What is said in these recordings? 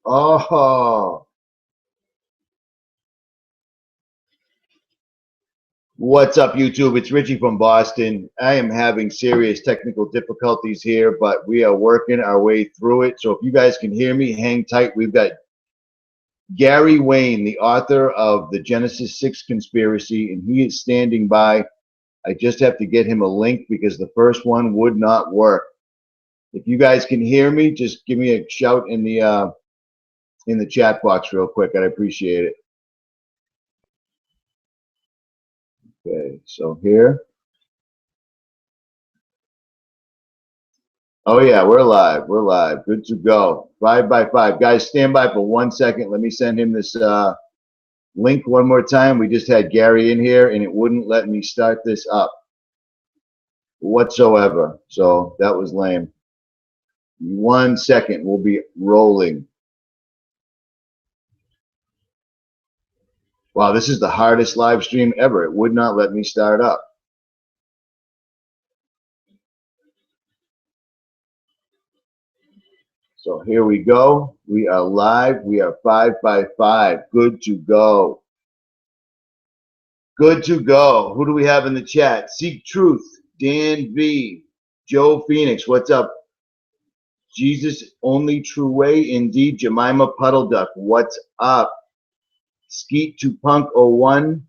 Oh, what's up, YouTube? It's Richie from Boston. I am having serious technical difficulties here, but we are working our way through it. So if you guys can hear me, hang tight. We've got Gary Wayne, the author of the Genesis 6 conspiracy, and he is standing by. I just have to get him a link because the first one would not work. If you guys can hear me, just give me a shout in the chat box real quick. I'd appreciate it. Okay, so here. Oh yeah, we're live. We're live. Good to go. 5 by 5. Guys, stand by for 1 second. Let me send him this link one more time. We just had Gary in here and it wouldn't let me start this up whatsoever. So that was lame. 1 second. We'll be rolling. Wow, this is the hardest live stream ever. It would not let me start up. So here we go. We are live. We are 5 by 5. Good to go. Good to go. Who do we have in the chat? Seek Truth, Dan V, Joe Phoenix. What's up? Jesus Only True Way. Indeed, 𝗦𝗵𝗿𝗲𝗚. What's up? Skeet to Punk 01.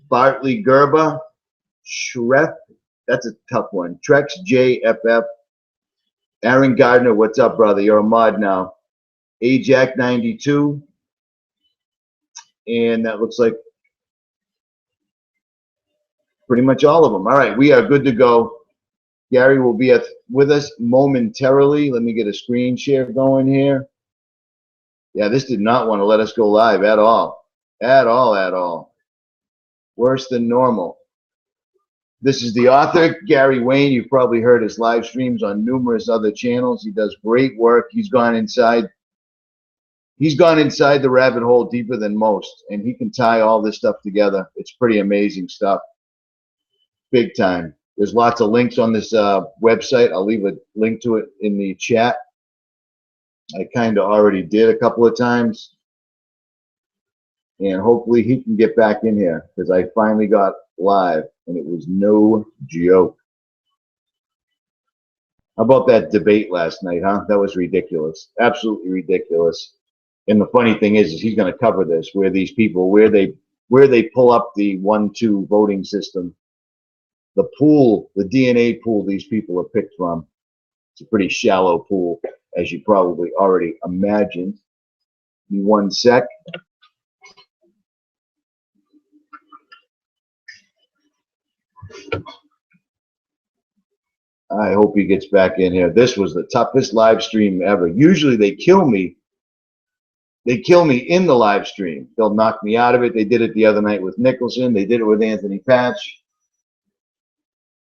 Bartley Gerba. Shref. That's a tough one. Trex JFF. Aaron Gardner, what's up, brother? You're a mod now. Ajax 92. And that looks like pretty much all of them. All right, we are good to go. Gary will be with us momentarily. Let me get a screen share going here. Yeah, this did not want to let us go live at all. At all. Worse than normal. This is the author, Gary Wayne. You've probably heard his live streams on numerous other channels. He does great work. He's gone inside the rabbit hole deeper than most, and he can tie all this stuff together. It's pretty amazing stuff. Big time. There's lots of links on this website. I'll leave a link to it in the chat. I kind of already did a couple of times. And hopefully he can get back in here because I finally got live and it was no joke. How about that debate last night, huh? That was ridiculous. Absolutely ridiculous. And the funny thing is he's going to cover this, where these people, where they pull up the 1-2 voting system, the pool, the DNA pool these people are picked from. It's a pretty shallow pool, as you probably already imagined. Give me 1 sec. I hope he gets back in here. This was the toughest live stream ever. Usually they kill me. They kill me in the live stream. They'll knock me out of it. They did it the other night with Nicholson. They did it with Anthony Patch.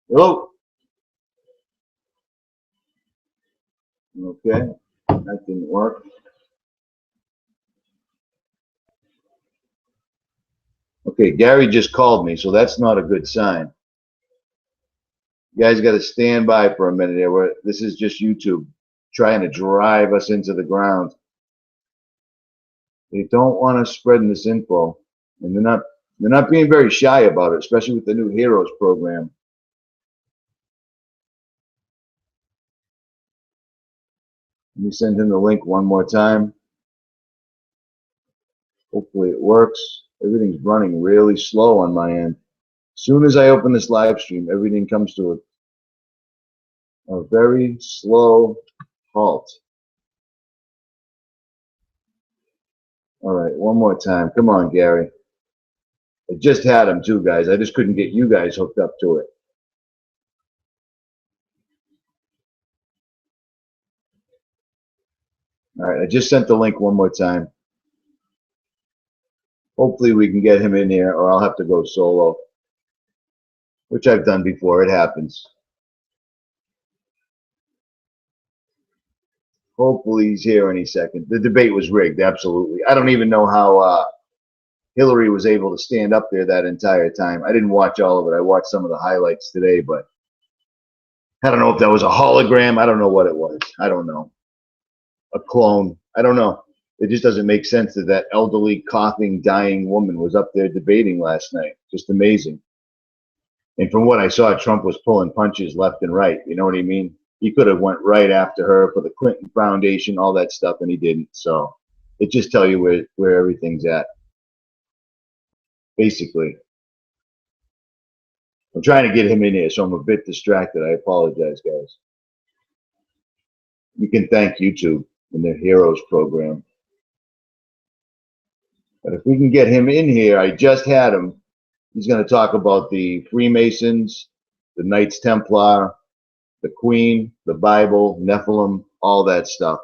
Hello. Okay, that didn't work. Okay, Gary just called me, so that's not a good sign. You guys got to stand by for a minute here. This is just YouTube trying to drive us into the ground. They don't want us spreading this info, and they're not being very shy about it, especially with the new Heroes program. Let me send him the link one more time. Hopefully it works. Everything's running really slow on my end. As soon as I open this live stream, everything comes to a very slow halt. All right, one more time. Come on, Gary. I just had him too, guys. I just couldn't get you guys hooked up to it. All right, I just sent the link one more time. Hopefully we can get him in here, or I'll have to go solo, which I've done before. It happens. Hopefully he's here any second. The debate was rigged, absolutely. I don't even know how Hillary was able to stand up there that entire time. I didn't watch all of it. I watched some of the highlights today, but I don't know if that was a hologram. I don't know what it was. I don't know. a clone. I don't know. It just doesn't make sense that that elderly, coughing, dying woman was up there debating last night. Just amazing. And from what I saw, Trump was pulling punches left and right. You know what I mean? He could have went right after her for the Clinton Foundation, all that stuff, and he didn't. So it just tells you where everything's at. Basically. I'm trying to get him in here, so I'm a bit distracted. I apologize, guys. You can thank YouTube and their Heroes program. But if we can get him in here, I just had him. He's going to talk about the Freemasons, the Knights Templar, the Queen, the Bible, Nephilim, all that stuff.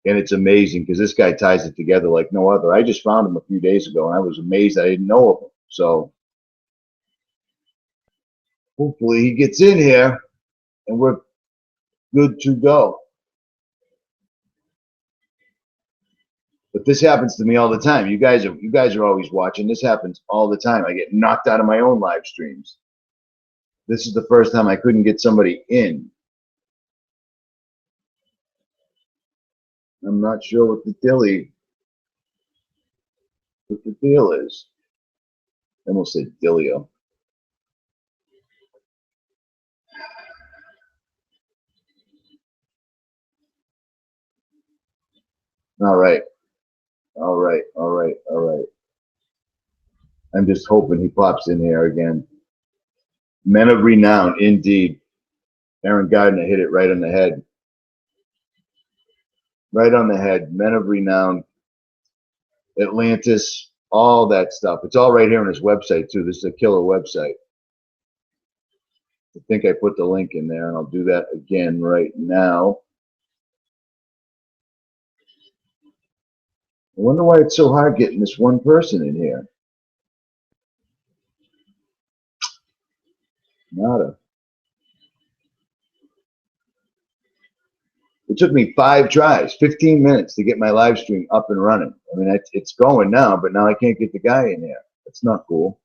And it's amazing because this guy ties it together like no other. I just found him a few days ago, and I was amazed I didn't know of him. So hopefully he gets in here, and we're good to go. But this happens to me all the time. You guys are always watching. This happens all the time. I get knocked out of my own live streams. This is the first time I couldn't get somebody in. I'm not sure what the deal is. I almost said Dillio. All right. All right. All right. All right. I'm just hoping he pops in here again. Men of renown, indeed. Aaron Gardner hit it right on the head. Right on the head. Men of renown. Atlantis, all that stuff. It's all right here on his website, too. This is a killer website. I think I put the link in there, and I'll do that again right now. I wonder why it's so hard getting this one person in here. Nada. It took me 5 tries, 15 minutes to get my live stream up and running. I mean, it's going now, but now I can't get the guy in here. That's not cool.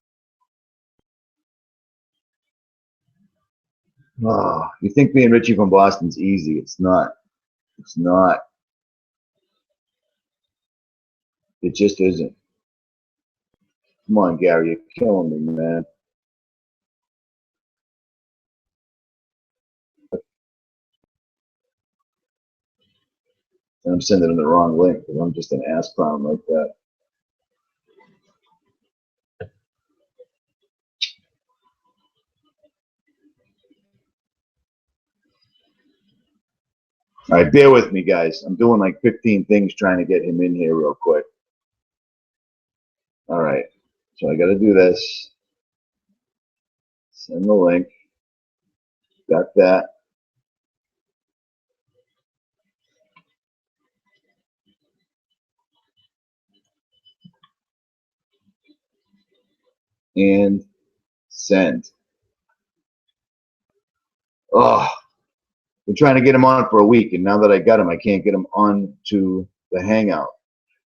Oh, you think being Richie from Boston's easy. It's not. It's not. It just isn't. Come on, Gary, you're killing me, man. And I'm sending him the wrong link because I'm just an ass clown like that. All right, bear with me, guys. I'm doing like 15 things trying to get him in here real quick. All right, so I got to do this. Send the link. Got that. And send. Oh, we're trying to get him on for a week, and now that I got him, I can't get him on to the Hangout,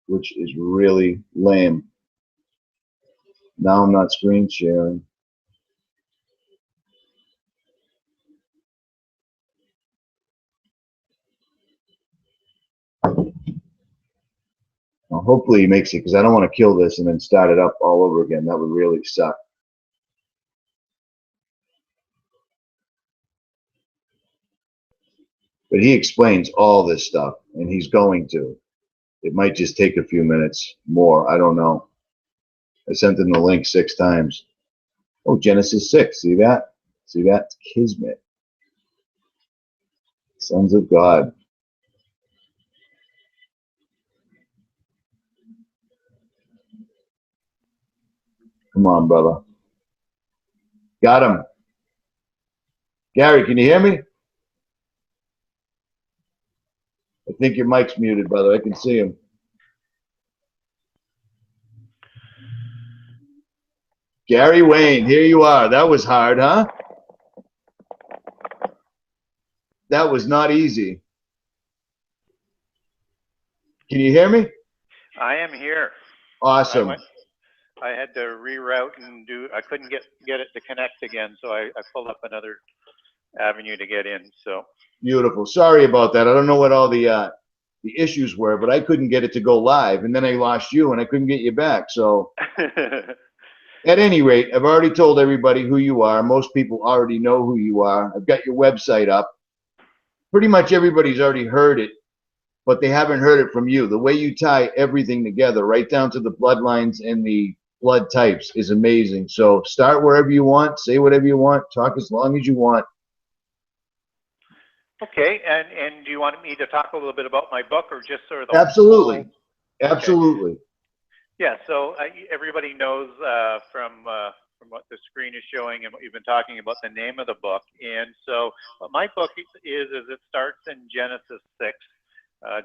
which is really lame. Now I'm not screen sharing. Well, hopefully he makes it, because I don't want to kill this and then start it up all over again. That would really suck. But he explains all this stuff, and he's going to. It might just take a few minutes more. I don't know. I sent him the link 6 times. Oh, Genesis 6. See that? See that? It's Kismet. Sons of God. Come on, brother. Got him. Gary, can you hear me? I think your mic's muted, brother. I can see him. Gary Wayne, here you are. That was hard, huh? That was not easy. Can you hear me? I am here. Awesome. I had to reroute and I couldn't get it to connect again, so I pulled up another avenue to get in. So beautiful. Sorry about that. I don't know what all the the issues were, but I couldn't get it to go live. And then I lost you and I couldn't get you back. So at any rate, I've already told everybody who you are. Most people already know who you are. I've got your website up. Pretty much everybody's already heard it, but they haven't heard it from you. The way you tie everything together, right down to the bloodlines and the blood types, is amazing. So start wherever you want, say whatever you want, talk as long as you want. Okay, and do you want me to talk a little bit about my book, or just sort of the Absolutely. whole... Absolutely. Okay. Yeah, so everybody knows from what the screen is showing and what you've been talking about, the name of the book. And so what my book is it starts in Genesis 6,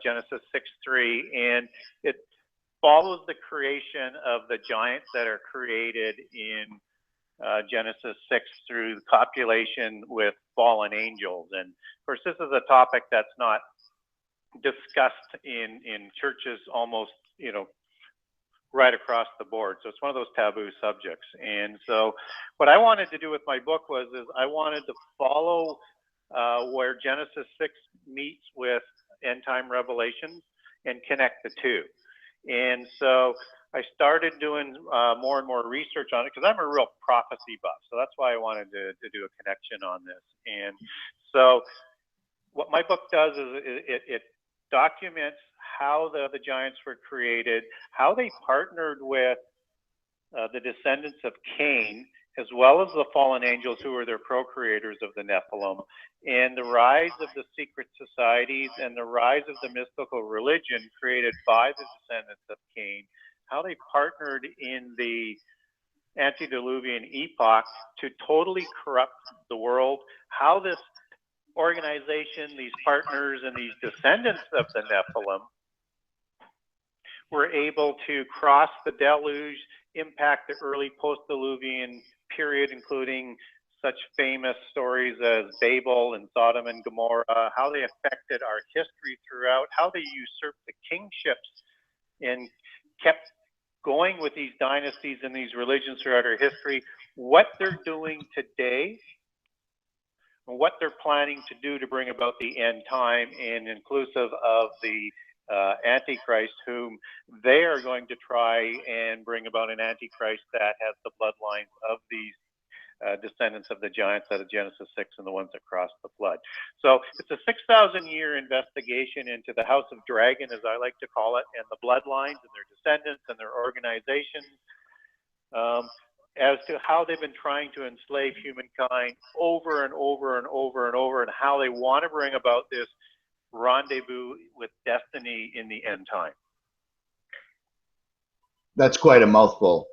Genesis 6:3, and it follows the creation of the giants that are created in Genesis 6 through copulation with fallen angels. And of course, this is a topic that's not discussed in churches almost, you know, right across the board. So it's one of those taboo subjects. And so what I wanted to do with my book is I wanted to follow where Genesis 6 meets with end time revelations and connect the two. And so I started doing more and more research on it because I'm a real prophecy buff. So that's why I wanted to do a connection on this. And so what my book does is it documents how the giants were created, how they partnered with the descendants of Cain, as well as the fallen angels who were their procreators of the Nephilim, and the rise of the secret societies and the rise of the mystical religion created by the descendants of Cain, how they partnered in the antediluvian epoch to totally corrupt the world, how this organization, these partners, and these descendants of the Nephilim were able to cross the deluge, impact the early post-diluvian period, including such famous stories as Babel and Sodom and Gomorrah, how they affected our history throughout, how they usurped the kingships and kept going with these dynasties and these religions throughout our history, what they're doing today, and what they're planning to do to bring about the end time, and inclusive of the Antichrist, whom they are going to try and bring about an Antichrist that has the bloodlines of these descendants of the giants out of Genesis 6 and the ones that crossed the flood. So it's a 6,000-year investigation into the House of Dragon, as I like to call it, and the bloodlines and their descendants and their organizations, as to how they've been trying to enslave humankind over and over and over and over, and how they want to bring about this rendezvous with destiny in the end time. That's quite a mouthful.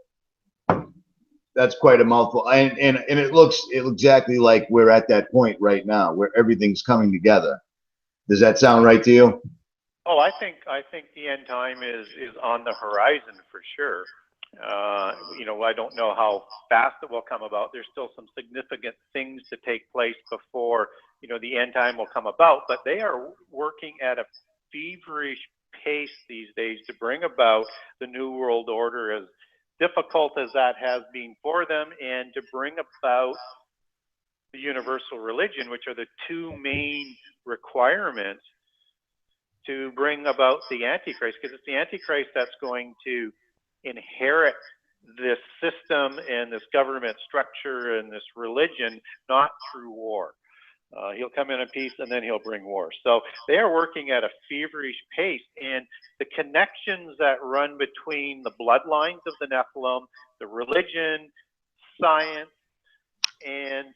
That's quite a mouthful, and it looks exactly like we're at that point right now where everything's coming together. Does that sound right to you? Oh, I think the end time is on the horizon for sure. You know, I don't know how fast it will come about. There's still some significant things to take place before, you know, the end time will come about, but they are working at a feverish pace these days to bring about the New World Order, as difficult as that has been for them, and to bring about the universal religion, which are the two main requirements to bring about the Antichrist, because it's the Antichrist that's going to inherit this system and this government structure and this religion, not through war. He'll come in peace and then he'll bring war. So they are working at a feverish pace, and the connections that run between the bloodlines of the Nephilim, the religion, science, and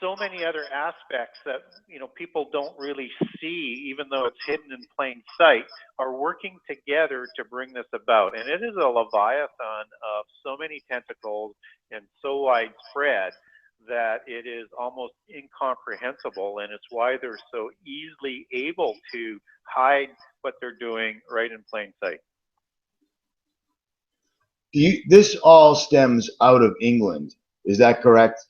so many other aspects that, you know, people don't really see, even though it's hidden in plain sight, are working together to bring this about. And it is a leviathan of so many tentacles and so widespread that it is almost incomprehensible, and it's why they're so easily able to hide what they're doing right in plain sight. This all stems out of England, is that correct?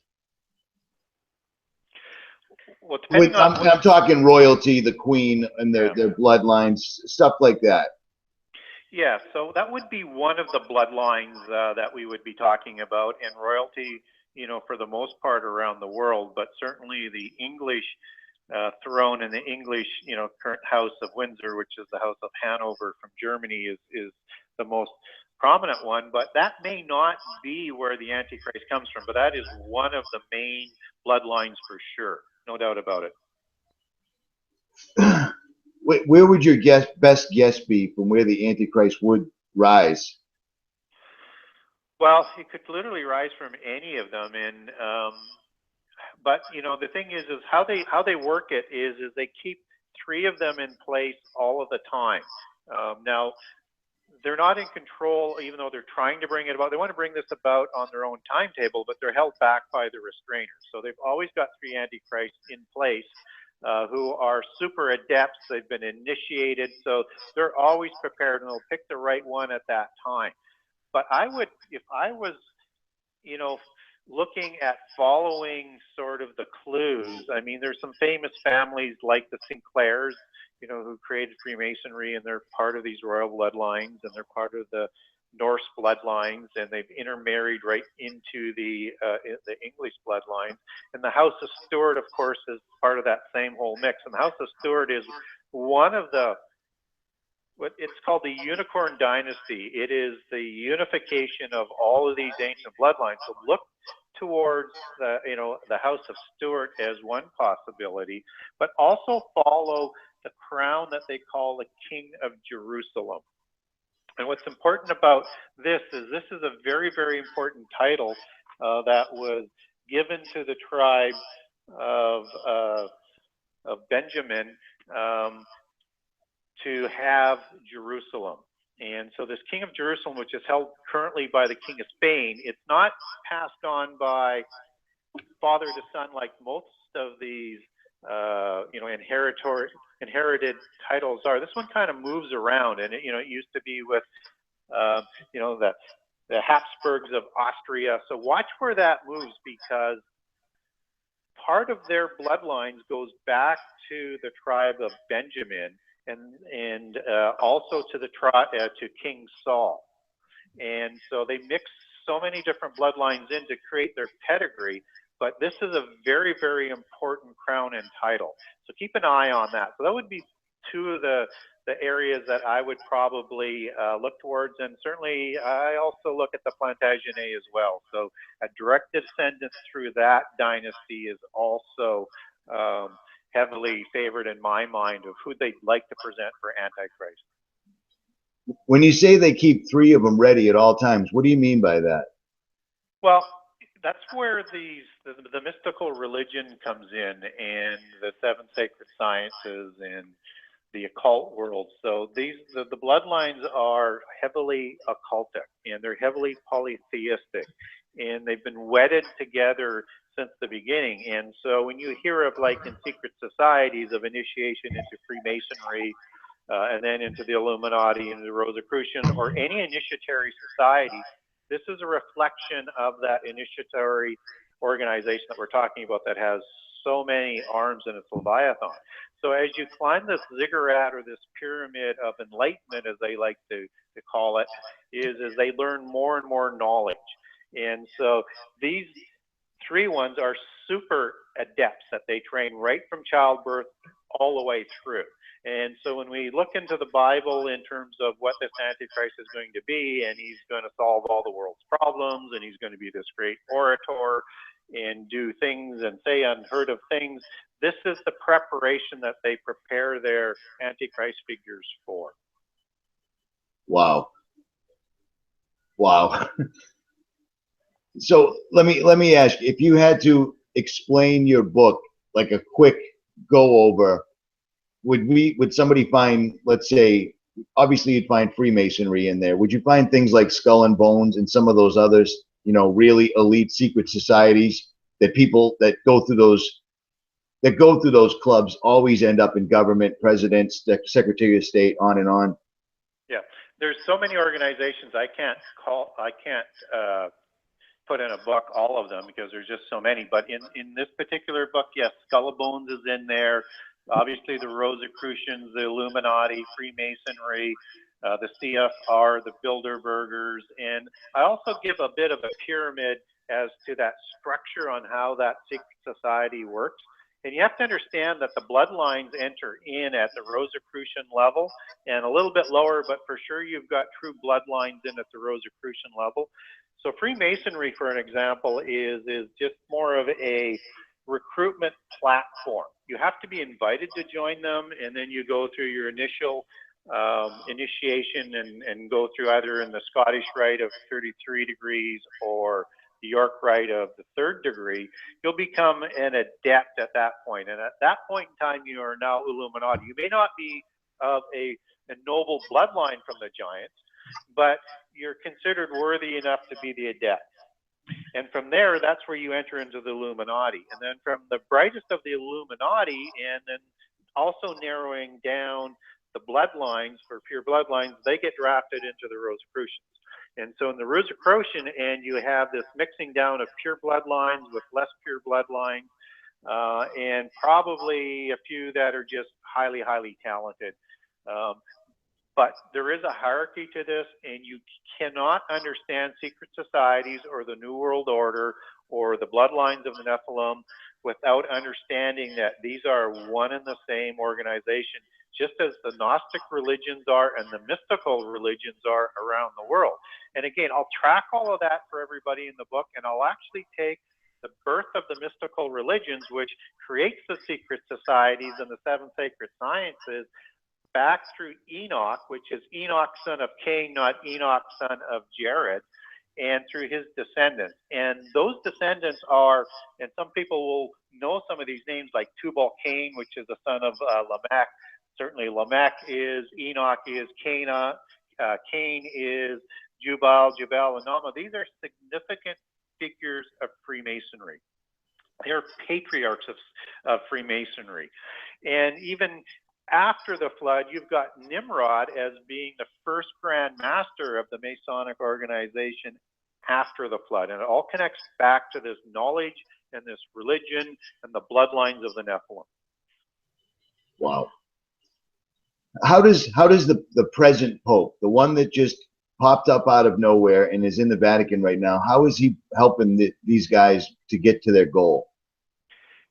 Well, I'm talking royalty, the Queen and their bloodlines, stuff like that. Yeah, so that would be one of the bloodlines that we would be talking about, and royalty, you know, for the most part around the world, but certainly the English throne in the English, current House of Windsor, which is the House of Hanover from Germany, is the most prominent one. But that may not be where the Antichrist comes from, but that is one of the main bloodlines for sure, no doubt about it. Where would your best guess be from where the Antichrist would rise? Well, it could literally rise from any of them, and but the thing is how they work it is they keep 3 of them in place all of the time. Now, they're not in control, even though they're trying to bring it about. They want to bring this about on their own timetable, but they're held back by the restrainers. So they've always got 3 antichrists in place who are super adepts. They've been initiated, so they're always prepared, and they'll pick the right one at that time. But I would, if I was, looking at following sort of the clues, I mean, there's some famous families like the Sinclairs, who created Freemasonry, and they're part of these royal bloodlines, and they're part of the Norse bloodlines, and they've intermarried right into the English bloodlines. And the House of Stuart, of course, is part of that same whole mix. And the House of Stuart is one of what it's called the Unicorn Dynasty. It is the unification of all of these ancient bloodlines. So look towards the House of Stuart as one possibility, but also follow the crown that they call the King of Jerusalem. And what's important about this is a very, very important title that was given to the tribe of Benjamin to have Jerusalem. And so this King of Jerusalem, which is held currently by the King of Spain, it's not passed on by father to son like most of these inherited titles are. This one kind of moves around, and it used to be with the Habsburgs of Austria. So watch where that moves, because part of their bloodlines goes back to the tribe of Benjamin, and also to the tribe to King Saul. And so they mix so many different bloodlines in to create their pedigree. But this is a very, very important crown and title. So keep an eye on that. So that would be 2 of the areas that I would probably look towards. And certainly I also look at the Plantagenet as well. So a direct descendant through that dynasty is also heavily favored in my mind of who they'd like to present for Antichrist. When you say they keep 3 of them ready at all times, what do you mean by that? Well, that's where the mystical religion comes in, and the 7 sacred sciences and the occult world. So the bloodlines are heavily occultic, and they're heavily polytheistic, and they've been wedded together since the beginning. And so when you hear of, like, in secret societies of initiation into Freemasonry, and then into the Illuminati and the Rosicrucian, or any initiatory society, this is a reflection of that initiatory organization that we're talking about that has so many arms in its Leviathan. So as you climb this ziggurat, or this pyramid of enlightenment, as they like to call it, is they learn more and more knowledge. And so these 3 ones are super adepts that they train right from childbirth all the way through. And so when we look into the Bible in terms of what this Antichrist is going to be, and he's going to solve all the world's problems, and he's going to be this great orator and do things and say unheard of things, this is the preparation that they prepare their Antichrist figures for. Wow. Wow. So let me ask, if you had to explain your book, like a quick go over, would somebody find, let's say, obviously you'd find Freemasonry in there. Would you find things like Skull and Bones and some of those others, really elite secret societies that people that go through those clubs always end up in government, presidents, Secretary of State, on and on? Yeah, there's so many organizations I can't put in a book all of them, because there's just so many. But in this particular book, yes, Skull and Bones is in there. Obviously, the Rosicrucians, the Illuminati, Freemasonry, the CFR, the Bilderbergers, and I also give a bit of a pyramid as to that structure on how that secret society works. And you have to understand that the bloodlines enter in at the Rosicrucian level and a little bit lower, but for sure you've got true bloodlines in at the Rosicrucian level. So Freemasonry, for an example, is just more of a recruitment platform. You have to be invited to join them, and then you go through your initial initiation and go through either in the Scottish Rite of 33 degrees or the York Rite of the 3rd degree. You'll become an adept at that point. And at that point in time, you are now Illuminati. You may not be of a noble bloodline from the giants, but you're considered worthy enough to be the adept. And from there, that's where you enter into the Illuminati. And then from the brightest of the Illuminati, and then also narrowing down the bloodlines for pure bloodlines, they get drafted into the Rosicrucians. And so in the Rosicrucian, and you have this mixing down of pure bloodlines with less pure bloodlines, and probably a few that are just highly, highly talented. But there is a hierarchy to this, and you cannot understand secret societies or the New World Order or the bloodlines of the Nephilim without understanding that these are one and the same organization, just as the Gnostic religions are and the mystical religions are around the world. And again, I'll track all of that for everybody in the book, and I'll actually take the birth of the mystical religions, which creates the secret societies and the 7 sacred sciences, back through Enoch, which is Enoch son of Cain, not Enoch son of Jared, and through his descendants. And those descendants are, and some people will know some of these names, like Tubal-Cain, which is the son of Lamech. Certainly Lamech is, Enoch is, Cain is Jubal, and Nama. These are significant figures of Freemasonry. They're patriarchs of Freemasonry. And even after the flood, you've got Nimrod as being the first Grand Master of the Masonic organization after the flood. And it all connects back to this knowledge and this religion and the bloodlines of the Nephilim. Wow. How does the present Pope, the one that just popped up out of nowhere and is in the Vatican right now, how is he helping these guys to get to their goal?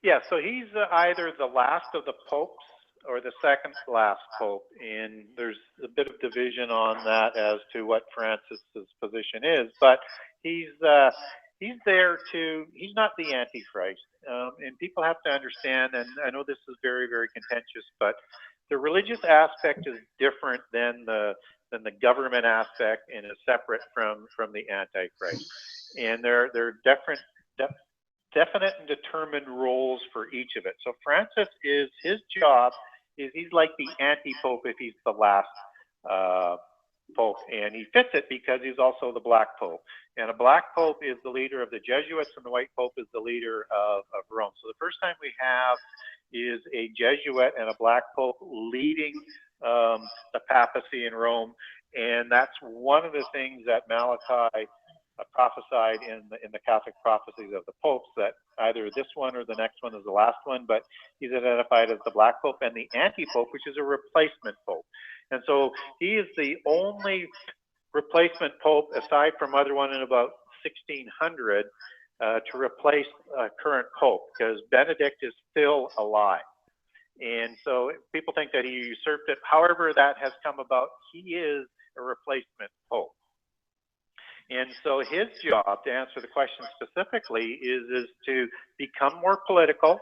Yeah, so he's either the last of the popes or the second last pope, and there's a bit of division on that as to what Francis's position is, but he's there to, he's not the Antichrist, and people have to understand, and I know this is very, very contentious, but the religious aspect is different than the government aspect and is separate from the Antichrist, and there are definite and determined roles for each of it. So Francis is, his job is, he's like the anti-pope if he's the last pope, and he fits it because he's also the black pope. And a black pope is the leader of the Jesuits, and the white pope is the leader of Rome. So the first time we have is a Jesuit and a black pope leading the papacy in Rome, and that's one of the things that Malachi prophesied in the Catholic prophecies of the popes, that either this one or the next one is the last one, but he's identified as the black pope and the anti-pope, which is a replacement pope. And so he is the only replacement pope, aside from other one in about 1600, to replace current pope, because Benedict is still alive. And so people think that he usurped it. However that has come about, he is a replacement pope. And so his job, to answer the question specifically, is to become more political,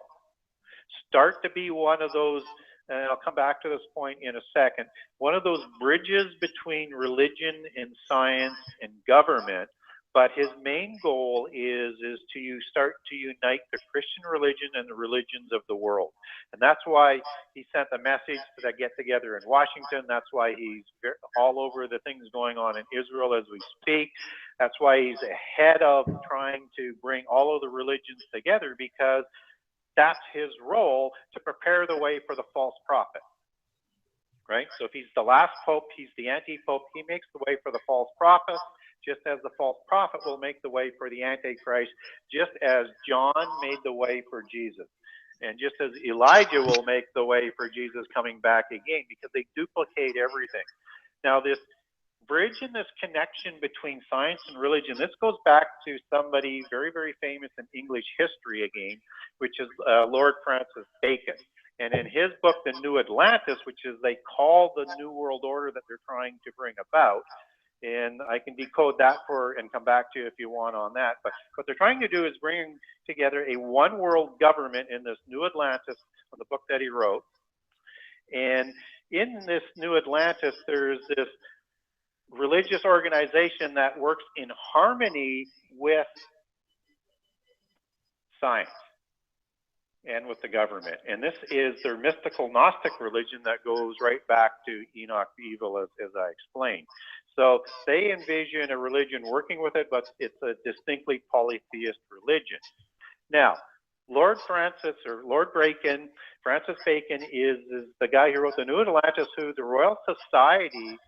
start to be one of those, and I'll come back to this point in a second, one of those bridges between religion and science and government. But his main goal is to start to unite the Christian religion and the religions of the world. And that's why he sent the message to that get together in Washington. That's why he's all over the things going on in Israel as we speak. That's why he's ahead of trying to bring all of the religions together, because that's his role, to prepare the way for the false prophet. Right? So if he's the last pope, he's the anti-pope, he makes the way for the false prophet, just as the false prophet will make the way for the Antichrist, just as John made the way for Jesus. And just as Elijah will make the way for Jesus coming back again, because they duplicate everything. Now, this bridging this connection between science and religion. This goes back to somebody very, very famous in English history again, which is Lord Francis Bacon. And in his book, The New Atlantis, which is they call the New World Order that they're trying to bring about, and I can decode that and come back to you if you want on that. But what they're trying to do is bring together a one world government in this New Atlantis, on the book that he wrote. And in this New Atlantis, there's this religious organization that works in harmony with science and with the government. And this is their mystical Gnostic religion that goes right back to 𝗦𝗵𝗿𝗶𝗍, as I explained. So they envision a religion working with it, but it's a distinctly polytheist religion. Now, Lord Francis Bacon is the guy who wrote the New Atlantis, who the Royal Society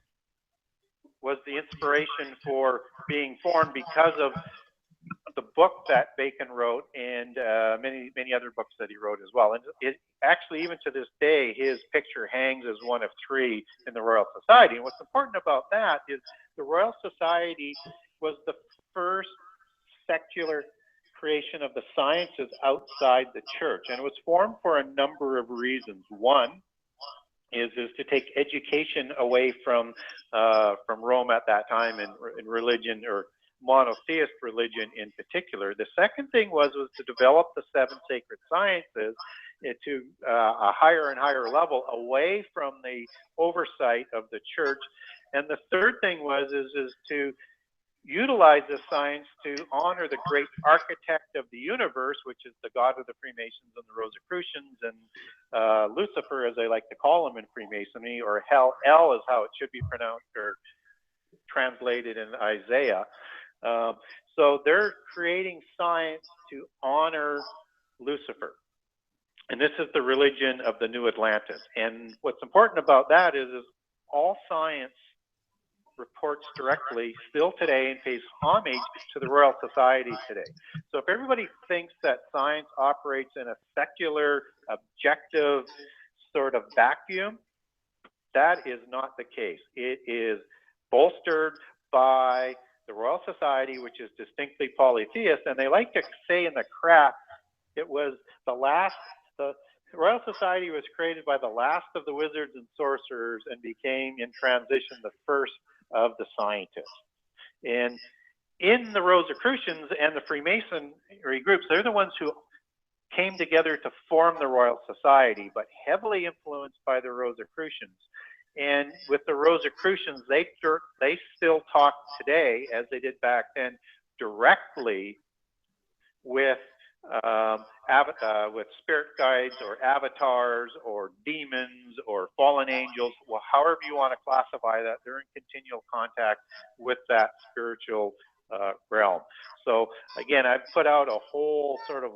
was the inspiration for being formed because of the book that Bacon wrote and many other books that he wrote as well. And it actually, even to this day, his picture hangs as one of 3 in the Royal Society. And what's important about that is the Royal Society was the first secular creation of the sciences outside the church, and it was formed for a number of reasons. One is to take education away from Rome at that time in religion, or monotheist religion in particular. The second thing was to develop the 7 sacred sciences to a higher and higher level, away from the oversight of the church. And the third thing is to utilize this science to honor the great architect of the universe, which is the god of the Freemasons and the Rosicrucians, and Lucifer, as they like to call him in Freemasonry, or hell, El is how it should be pronounced or translated in Isaiah. So they're creating science to honor Lucifer. And this is the religion of the New Atlantis. And what's important about that is all science reports directly still today and pays homage to the Royal Society today. So if everybody thinks that science operates in a secular, objective sort of vacuum, that is not the case. It is bolstered by the Royal Society, which is distinctly polytheist, and they like to say in the craft, it was the Royal Society was created by the last of the wizards and sorcerers and became in transition the first of the scientists. And in the Rosicrucians and the Freemasonry groups, they're the ones who came together to form the Royal Society, but heavily influenced by the Rosicrucians. And with the Rosicrucians, they still talk today, as they did back then, directly with spirit guides or avatars or demons or fallen angels, well, however you want to classify that. They're in continual contact with that spiritual realm. So again, I've put out a whole sort of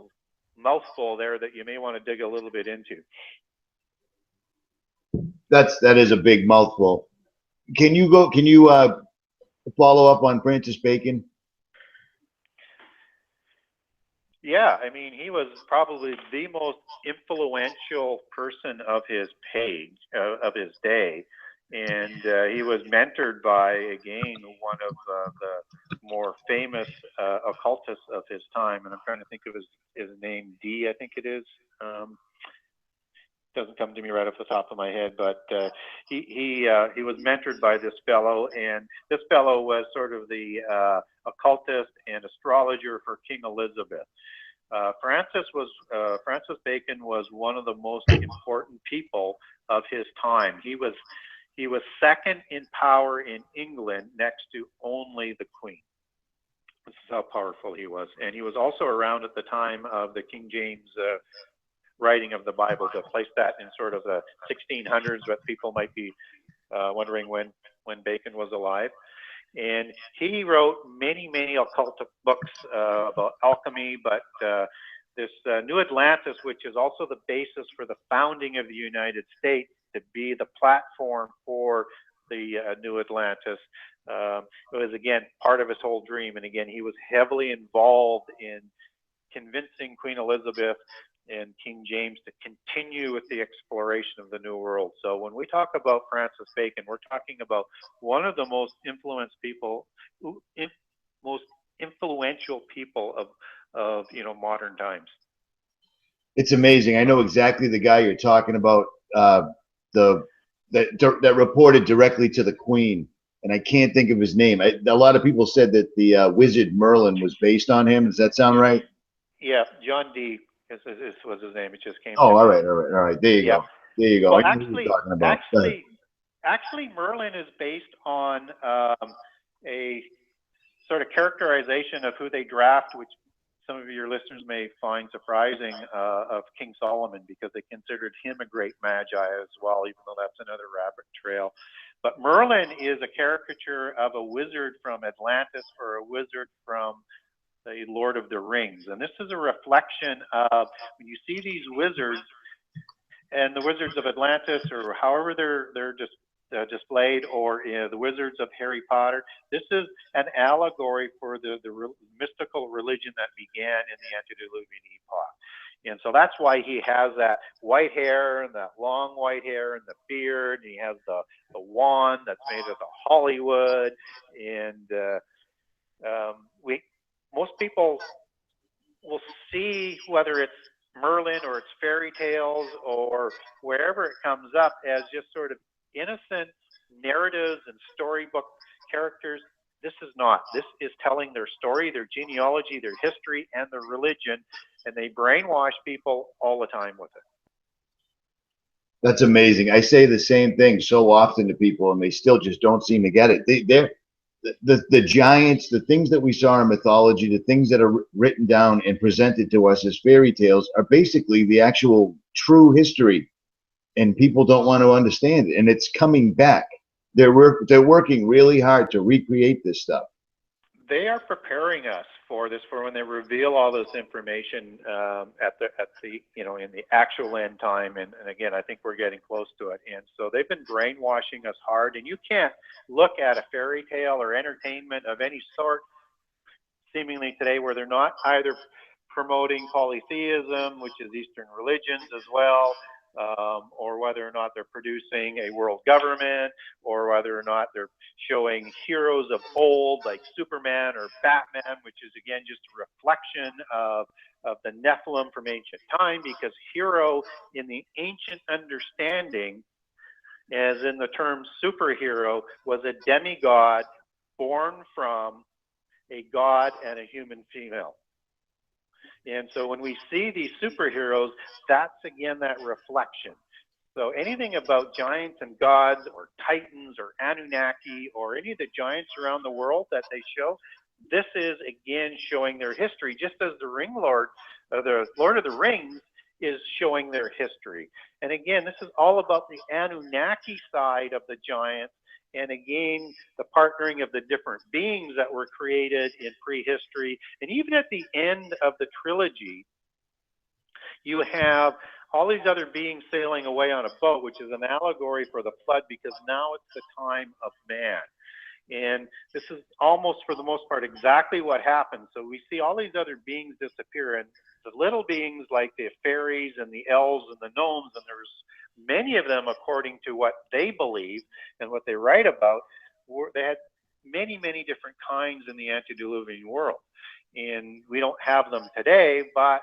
mouthful there that you may want to dig a little bit into. That is a big mouthful. Can you follow up on Francis Bacon? Yeah, I mean, he was probably the most influential person of his day, and he was mentored by, again, one of the more famous occultists of his time, and I'm trying to think of his name, I think it is. Doesn't come to me right off the top of my head, but he was mentored by this fellow, and this fellow was sort of the occultist and astrologer for King Elizabeth. Francis Bacon was one of the most important people of his time. He was second in power in England, next to only the Queen. This is how powerful he was, and he was also around at the time of the King James writing of the Bible, to place that in sort of the 1600s, but people might be wondering when Bacon was alive. And he wrote many occult books about alchemy, but this New Atlantis, which is also the basis for the founding of the United States, to be the platform for the New Atlantis, was again part of his whole dream. And again, he was heavily involved in convincing Queen Elizabeth and King James to continue with the exploration of the New World. So when we talk about Francis Bacon, we're talking about one of the most influential people of modern times. It's amazing. I know exactly the guy you're talking about. That reported directly to the Queen, and I can't think of his name. A lot of people said that the wizard Merlin was based on him. Does that sound right? Yeah, John D. was his name. It just came. Oh, all right. There you go. There you go. Well, I knew what you're talking about. Actually, Merlin is based on a sort of characterization of who they draft, which some of your listeners may find surprising, of King Solomon, because they considered him a great magi as well, even though that's another rabbit trail. But Merlin is a caricature of a wizard from Atlantis or a wizard from the Lord of the Rings. And this is a reflection of when you see these wizards and the wizards of Atlantis, or however they're just displayed, or the wizards of Harry Potter. This is an allegory for the mystical religion that began in the antediluvian epoch. And so that's why he has that white hair and that long white hair and the beard, and he has the wand that's made of the Hollywood. And most people will see whether it's Merlin or it's fairy tales or wherever it comes up as just sort of innocent narratives and storybook characters. This is not. This is telling their story, their genealogy, their history, and their religion, and they brainwash people all the time with it. That's amazing. I say the same thing so often to people, and they still just don't seem to get it. The giants, the things that we saw in mythology, the things that are written down and presented to us as fairy tales are basically the actual true history. And people don't want to understand it, and it's coming back. They're working really hard to recreate this stuff. They are preparing us for this, for when they reveal all this information in the actual end time. And again, I think we're getting close to it. And so they've been brainwashing us hard. And you can't look at a fairy tale or entertainment of any sort, seemingly today, where they're not either promoting polytheism, which is Eastern religions as well, or whether or not they're producing a world government, or whether or not they're showing heroes of old like Superman or Batman, which is again just a reflection of the Nephilim from ancient time, because hero in the ancient understanding, as in the term superhero, was a demigod born from a god and a human female. And so when we see these superheroes, that's again that reflection. So anything about giants and gods or titans or Anunnaki or any of the giants around the world that they show, this is again showing their history, just as the Ring Lord, the Lord of the Rings, is showing their history. And again, this is all about the Anunnaki side of the giants, and again, the partnering of the different beings that were created in prehistory. And even at the end of the trilogy, you have all these other beings sailing away on a boat, which is an allegory for the flood, because now it's the time of man. And this is almost, for the most part, exactly what happened. So we see all these other beings disappear, and the little beings like the fairies and the elves and the gnomes, and there's many of them, according to what they believe and what they write about, they had many, many different kinds in the antediluvian world. And we don't have them today, but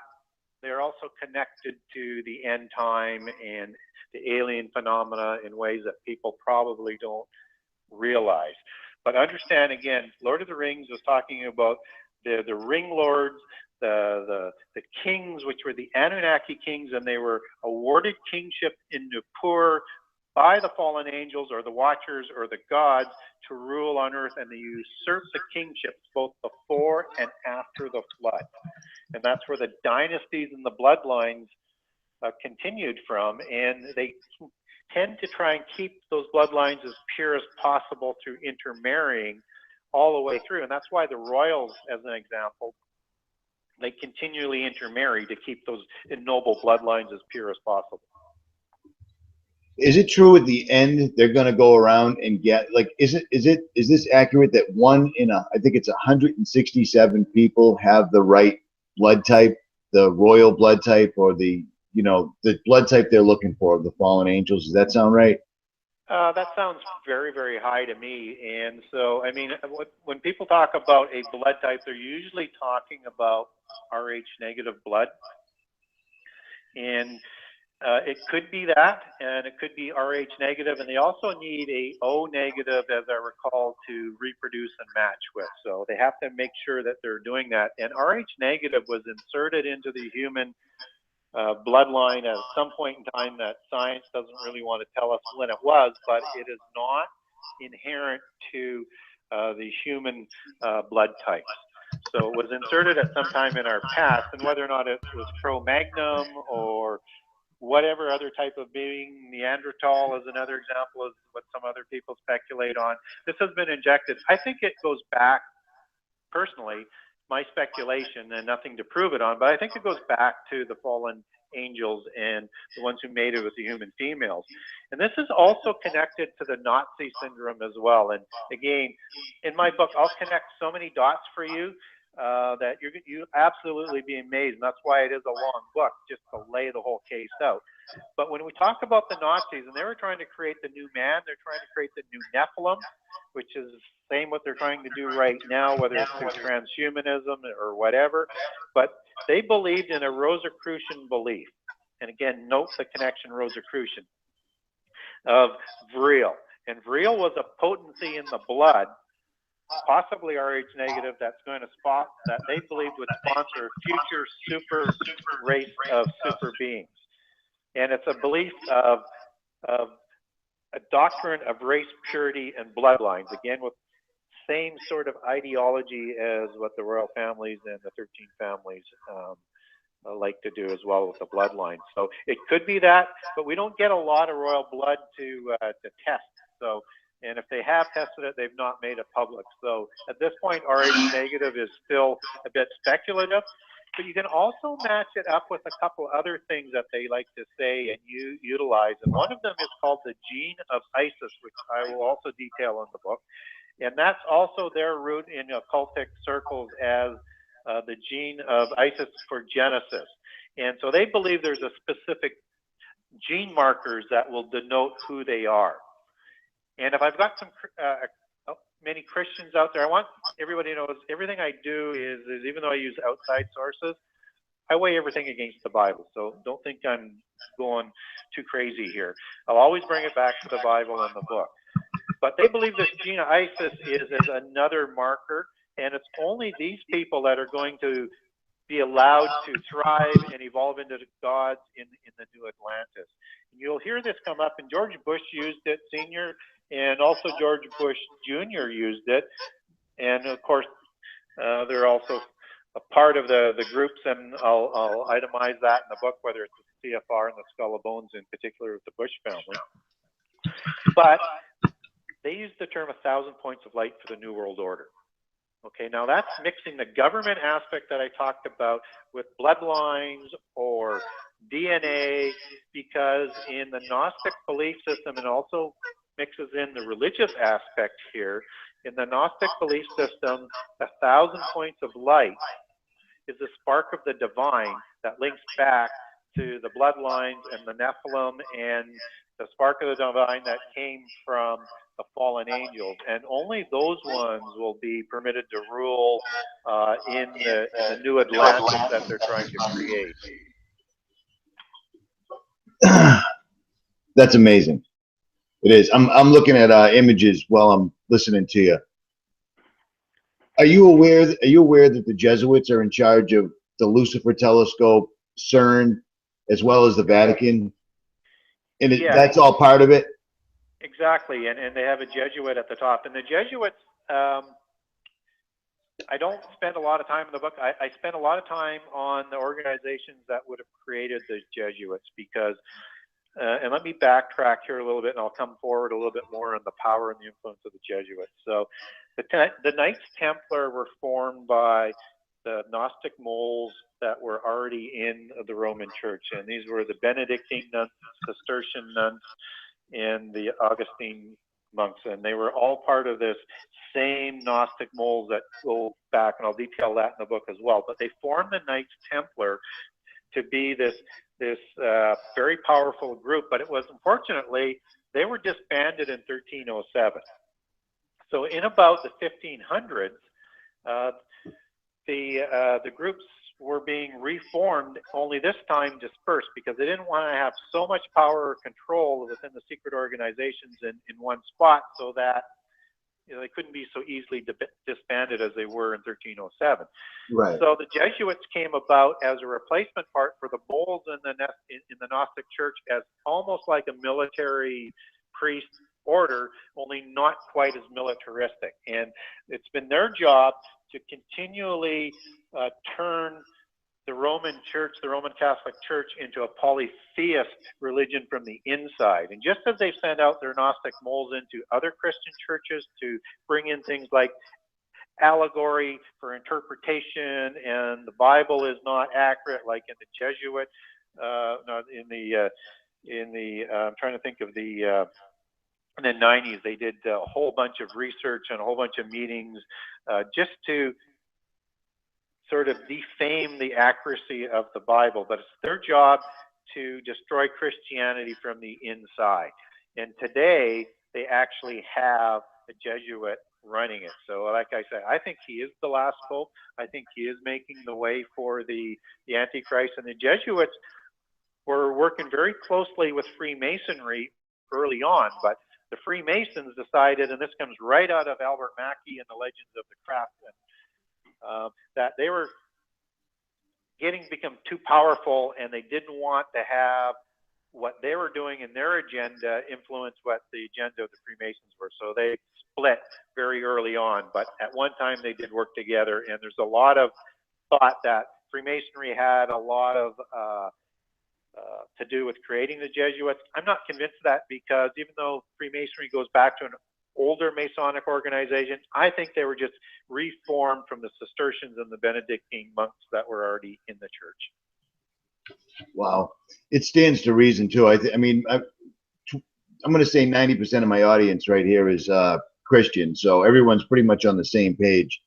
they're also connected to the end time and the alien phenomena in ways that people probably don't realize. But understand, again, Lord of the Rings was talking about the ring lords, the kings, which were the Anunnaki kings, and they were awarded kingship in Nippur by the fallen angels or the watchers or the gods to rule on earth, and they usurped the kingships both before and after the flood. And that's where the dynasties and the bloodlines continued from, and they tend to try and keep those bloodlines as pure as possible through intermarrying all the way through. And that's why the royals, as an example, they continually intermarry to keep those noble bloodlines as pure as possible. Is it true at the end they're going to go around and get, like, is this accurate that one in I think it's 167 people have the right blood type, the royal blood type, or the, you know, the blood type they're looking for, the fallen angels. Does that sound right? That sounds very, very high to me. And so, I mean, when people talk about a blood type, they're usually talking about Rh negative blood. And it could be that, and it could be Rh negative, and they also need a O negative, as I recall, to reproduce and match with. So they have to make sure that they're doing that. And Rh negative was inserted into the human bloodline at some point in time that science doesn't really want to tell us when it was, but it is not inherent to the human blood types. So it was inserted at some time in our past, and whether or not it was Cro-Magnon or whatever other type of being, Neanderthal is another example of what some other people speculate on. This has been injected. I think it goes back, personally, my speculation, and nothing to prove it on, but I think it goes back to the fallen angels and the ones who mated with the human females. And this is also connected to the Nazi syndrome as well. And again, in my book, I'll connect so many dots for you that you absolutely be amazed. And that's why it is a long book, just to lay the whole case out. But when we talk about the Nazis, and they were trying to create the new man, they're trying to create the new Nephilim, which is the same what they're trying to do right now, whether it's through transhumanism or whatever. But they believed in a Rosicrucian belief. And again, note the connection, Rosicrucian, of Vril. And Vril was a potency in the blood, possibly Rh negative, that's going to spot, that they believed would sponsor a future super race of super beings. And it's a belief of a doctrine of race purity and bloodlines, again with same sort of ideology as what the royal families and the 13 families like to do as well with the bloodlines. So it could be that, but we don't get a lot of royal blood to test. So, and if they have tested it, they've not made it public. So at this point, Rh negative is still a bit speculative. But you can also match it up with a couple other things that they like to say and utilize. And one of them is called the gene of Isis, which I will also detail in the book. And that's also their root in occultic circles as the gene of Isis for Genesis. And so they believe there's a specific gene markers that will denote who they are. And if I've got some many Christians out there, I want everybody to know everything I do is even though I use outside sources, I weigh everything against the Bible. So don't think I'm going too crazy here. I'll always bring it back to the Bible and the book. But they believe this gene of Isis is another marker, and it's only these people that are going to be allowed to thrive and evolve into gods in the new Atlantis. And you'll hear this come up, and George Bush used it, Sr., and also George Bush Jr. used it. And of course, they're also a part of the groups, and I'll itemize that in the book, whether it's the CFR and the Skull and Bones, in particular with the Bush family. But they use the term 1,000 points of light for the New World Order. Okay, now that's mixing the government aspect that I talked about with bloodlines or DNA, because in the Gnostic belief system, and also mixes in the religious aspect here, in the Gnostic belief system, 1,000 points of light is the spark of the divine that links back to the bloodlines and the Nephilim and the spark of the divine that came from the fallen angels, and only those ones will be permitted to rule in the new Atlantis that they're trying to create. That's amazing. It is. I'm looking at images while I'm listening to you. Are you aware that the Jesuits are in charge of the Lucifer telescope, CERN, as well as the Vatican? And that's all part of it? Exactly, and they have a Jesuit at the top. And the Jesuits, I don't spend a lot of time in the book. I spend a lot of time on the organizations that would have created the Jesuits, because, and let me backtrack here a little bit, and I'll come forward a little bit more on the power and the influence of the Jesuits. So the Knights Templar were formed by the Gnostic moles that were already in the Roman Church, and these were the Benedictine nuns, Cistercian nuns, and the Augustine monks, and they were all part of this same Gnostic mold that go back, and I'll detail that in the book as well. But they formed the Knights Templar to be this very powerful group, but it was, unfortunately, they were disbanded in 1307. So in about the 1500s, the groups were being reformed, only this time dispersed, because they didn't want to have so much power or control within the secret organizations in one spot, so that they couldn't be so easily disbanded as they were in 1307. Right. So the Jesuits came about as a replacement part for the moles in the Gnostic Church, as almost like a military priest order, only not quite as militaristic. And it's been their job to continually turn the Roman Church, the Roman Catholic Church, into a polytheist religion from the inside. And just as they've sent out their Gnostic moles into other Christian churches to bring in things like allegory for interpretation, and the Bible is not accurate, like in the Jesuit, I'm trying to think of in the 90s, they did a whole bunch of research and a whole bunch of meetings just to sort of defame the accuracy of the Bible. But it's their job to destroy Christianity from the inside. And today, they actually have a Jesuit running it. So like I said, I think he is the last pope. I think he is making the way for the Antichrist. And the Jesuits were working very closely with Freemasonry early on, but the Freemasons decided, and this comes right out of Albert Mackey and the Legends of the Craftsman, that they were become too powerful, and they didn't want to have what they were doing in their agenda influence what the agenda of the Freemasons were. So they split very early on, but at one time they did work together, and there's a lot of thought that Freemasonry had a lot of to do with creating the Jesuits. I'm not convinced of that, because even though Freemasonry goes back to an older Masonic organization, I think they were just reformed from the Cistercians and the Benedictine monks that were already in the church. Wow. It stands to reason, too. I'm going to say 90% of my audience right here is Christian, so everyone's pretty much on the same page.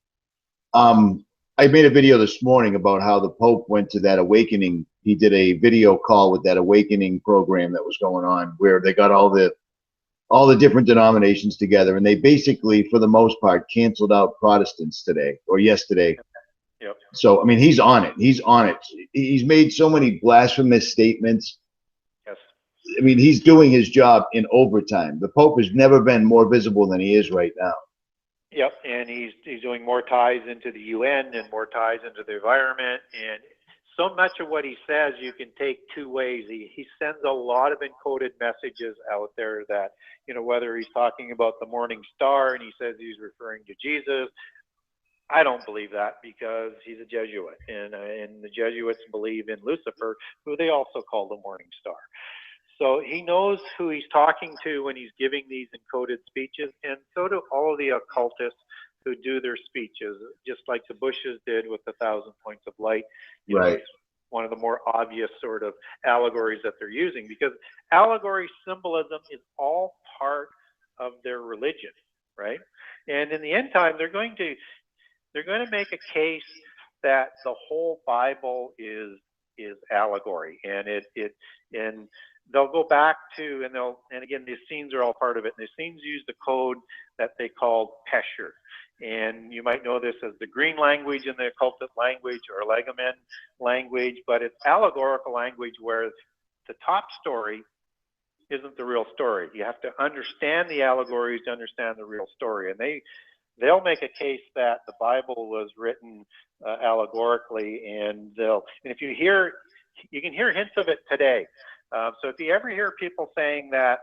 I made a video this morning about how the Pope went to that awakening. He did a video call with that awakening program that was going on, where they got all the different denominations together, and they basically, for the most part, canceled out Protestants today or yesterday. Yep. So, I mean, he's on it. He's on it. He's made so many blasphemous statements. Yes. I mean, he's doing his job in overtime. The Pope has never been more visible than he is right now. Yep, and he's doing more ties into the UN and more ties into the environment, and so much of what he says you can take two ways. He sends a lot of encoded messages out there that, whether he's talking about the morning star and he says he's referring to Jesus, I don't believe that, because he's a Jesuit, and the Jesuits believe in Lucifer, who they also call the morning star. So he knows who he's talking to when he's giving these encoded speeches, and so do all of the occultists who do their speeches, just like the Bushes did with the 1,000 Points of Light. Right. It's one of the more obvious sort of allegories that they're using, because allegory symbolism is all part of their religion, right? And in the end time, they're going to make a case that the whole Bible is allegory, and and they'll go back to, and again, these scenes are all part of it. And the scenes use the code that they called Pesher. And you might know this as the green language in the occultist language, or Legamen language, but it's allegorical language where the top story isn't the real story. You have to understand the allegories to understand the real story. And they'll make a case that the Bible was written allegorically, and if you can hear hints of it today. So if you ever hear people saying that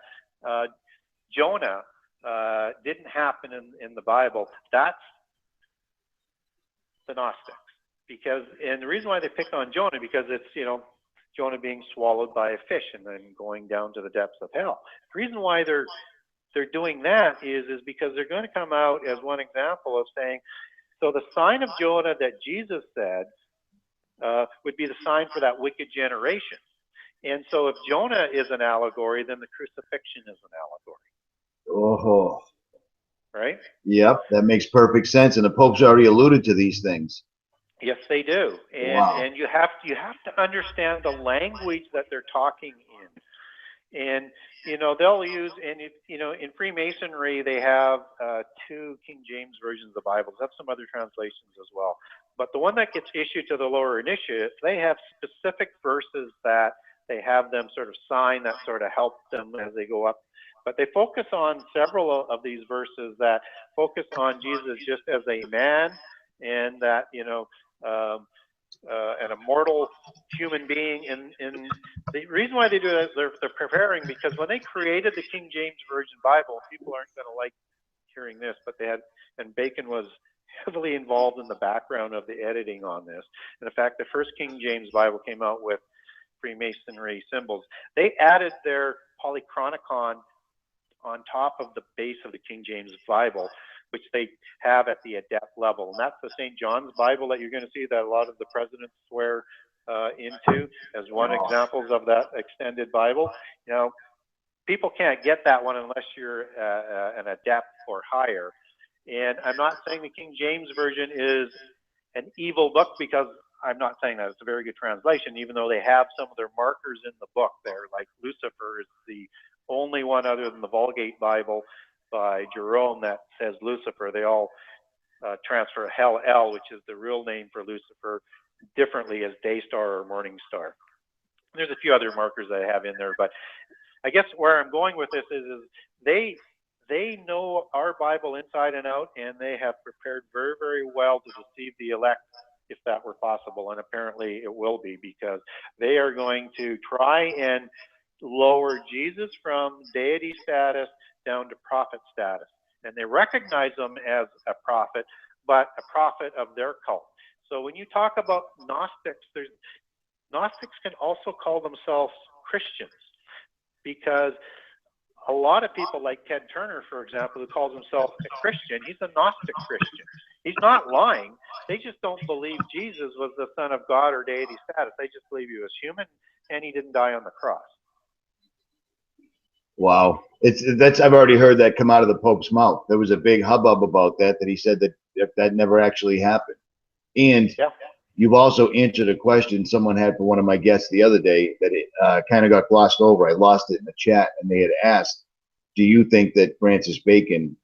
Jonah didn't happen in the Bible, that's the Gnostics. And the reason why they pick on Jonah, because it's, Jonah being swallowed by a fish and then going down to the depths of hell. The reason why they're doing that is because they're going to come out as one example of saying, so the sign of Jonah that Jesus said would be the sign for that wicked generation. And so if Jonah is an allegory, then the crucifixion is an allegory. Oh, right? yep, that makes perfect sense. And the Pope's already alluded to these things. Yes, they do, Wow. and you have to understand the language that they're talking in, and they'll use, and in Freemasonry they have 2 King James versions of the Bibles. They have some other translations as well, but the one that gets issued to the lower initiates, they have specific verses that they have them sort of sign that sort of help them as they go up. But they focus on several of these verses that focus on Jesus just as a man, and that an immortal human being. And the reason why they do that is they're preparing, because when they created the King James Version Bible, people aren't going to like hearing this, but and Bacon was heavily involved in the background of the editing on this. And in fact, the first King James Bible came out with Freemasonry symbols. They added their Polychronicon on top of the base of the King James Bible, which they have at the adept level. And that's the St. John's Bible that you're going to see that a lot of the presidents swear into as one examples of that extended Bible. People can't get that one unless you're an adept or higher. And I'm not saying the King James Version is an evil book, because I'm not saying that. It's a very good translation, even though they have some of their markers in the book there, like Lucifer is the only one other than the Vulgate Bible by Jerome that says Lucifer. They all transfer Hell, which is the real name for Lucifer, differently as Day Star or Morning Star. There's a few other markers that I have in there, but I guess where I'm going with this is they know our Bible inside and out, and they have prepared very, very well to deceive the elect, if that were possible. And apparently it will be, because they are going to try and lower Jesus from deity status down to prophet status. And they recognize him as a prophet, but a prophet of their cult. So when you talk about Gnostics, Gnostics can also call themselves Christians, because a lot of people like Ted Turner, for example, who calls himself a Christian, he's a Gnostic Christian. He's not lying. They just don't believe Jesus was the Son of God or deity status. They just believe he was human and he didn't die on the cross. Wow. I've already heard that come out of the Pope's mouth. There was a big hubbub about that he said that never actually happened. And yeah. You've also answered a question someone had for one of my guests the other day that it kind of got glossed over. I lost it in the chat, and they had asked, do you think that Francis Bacon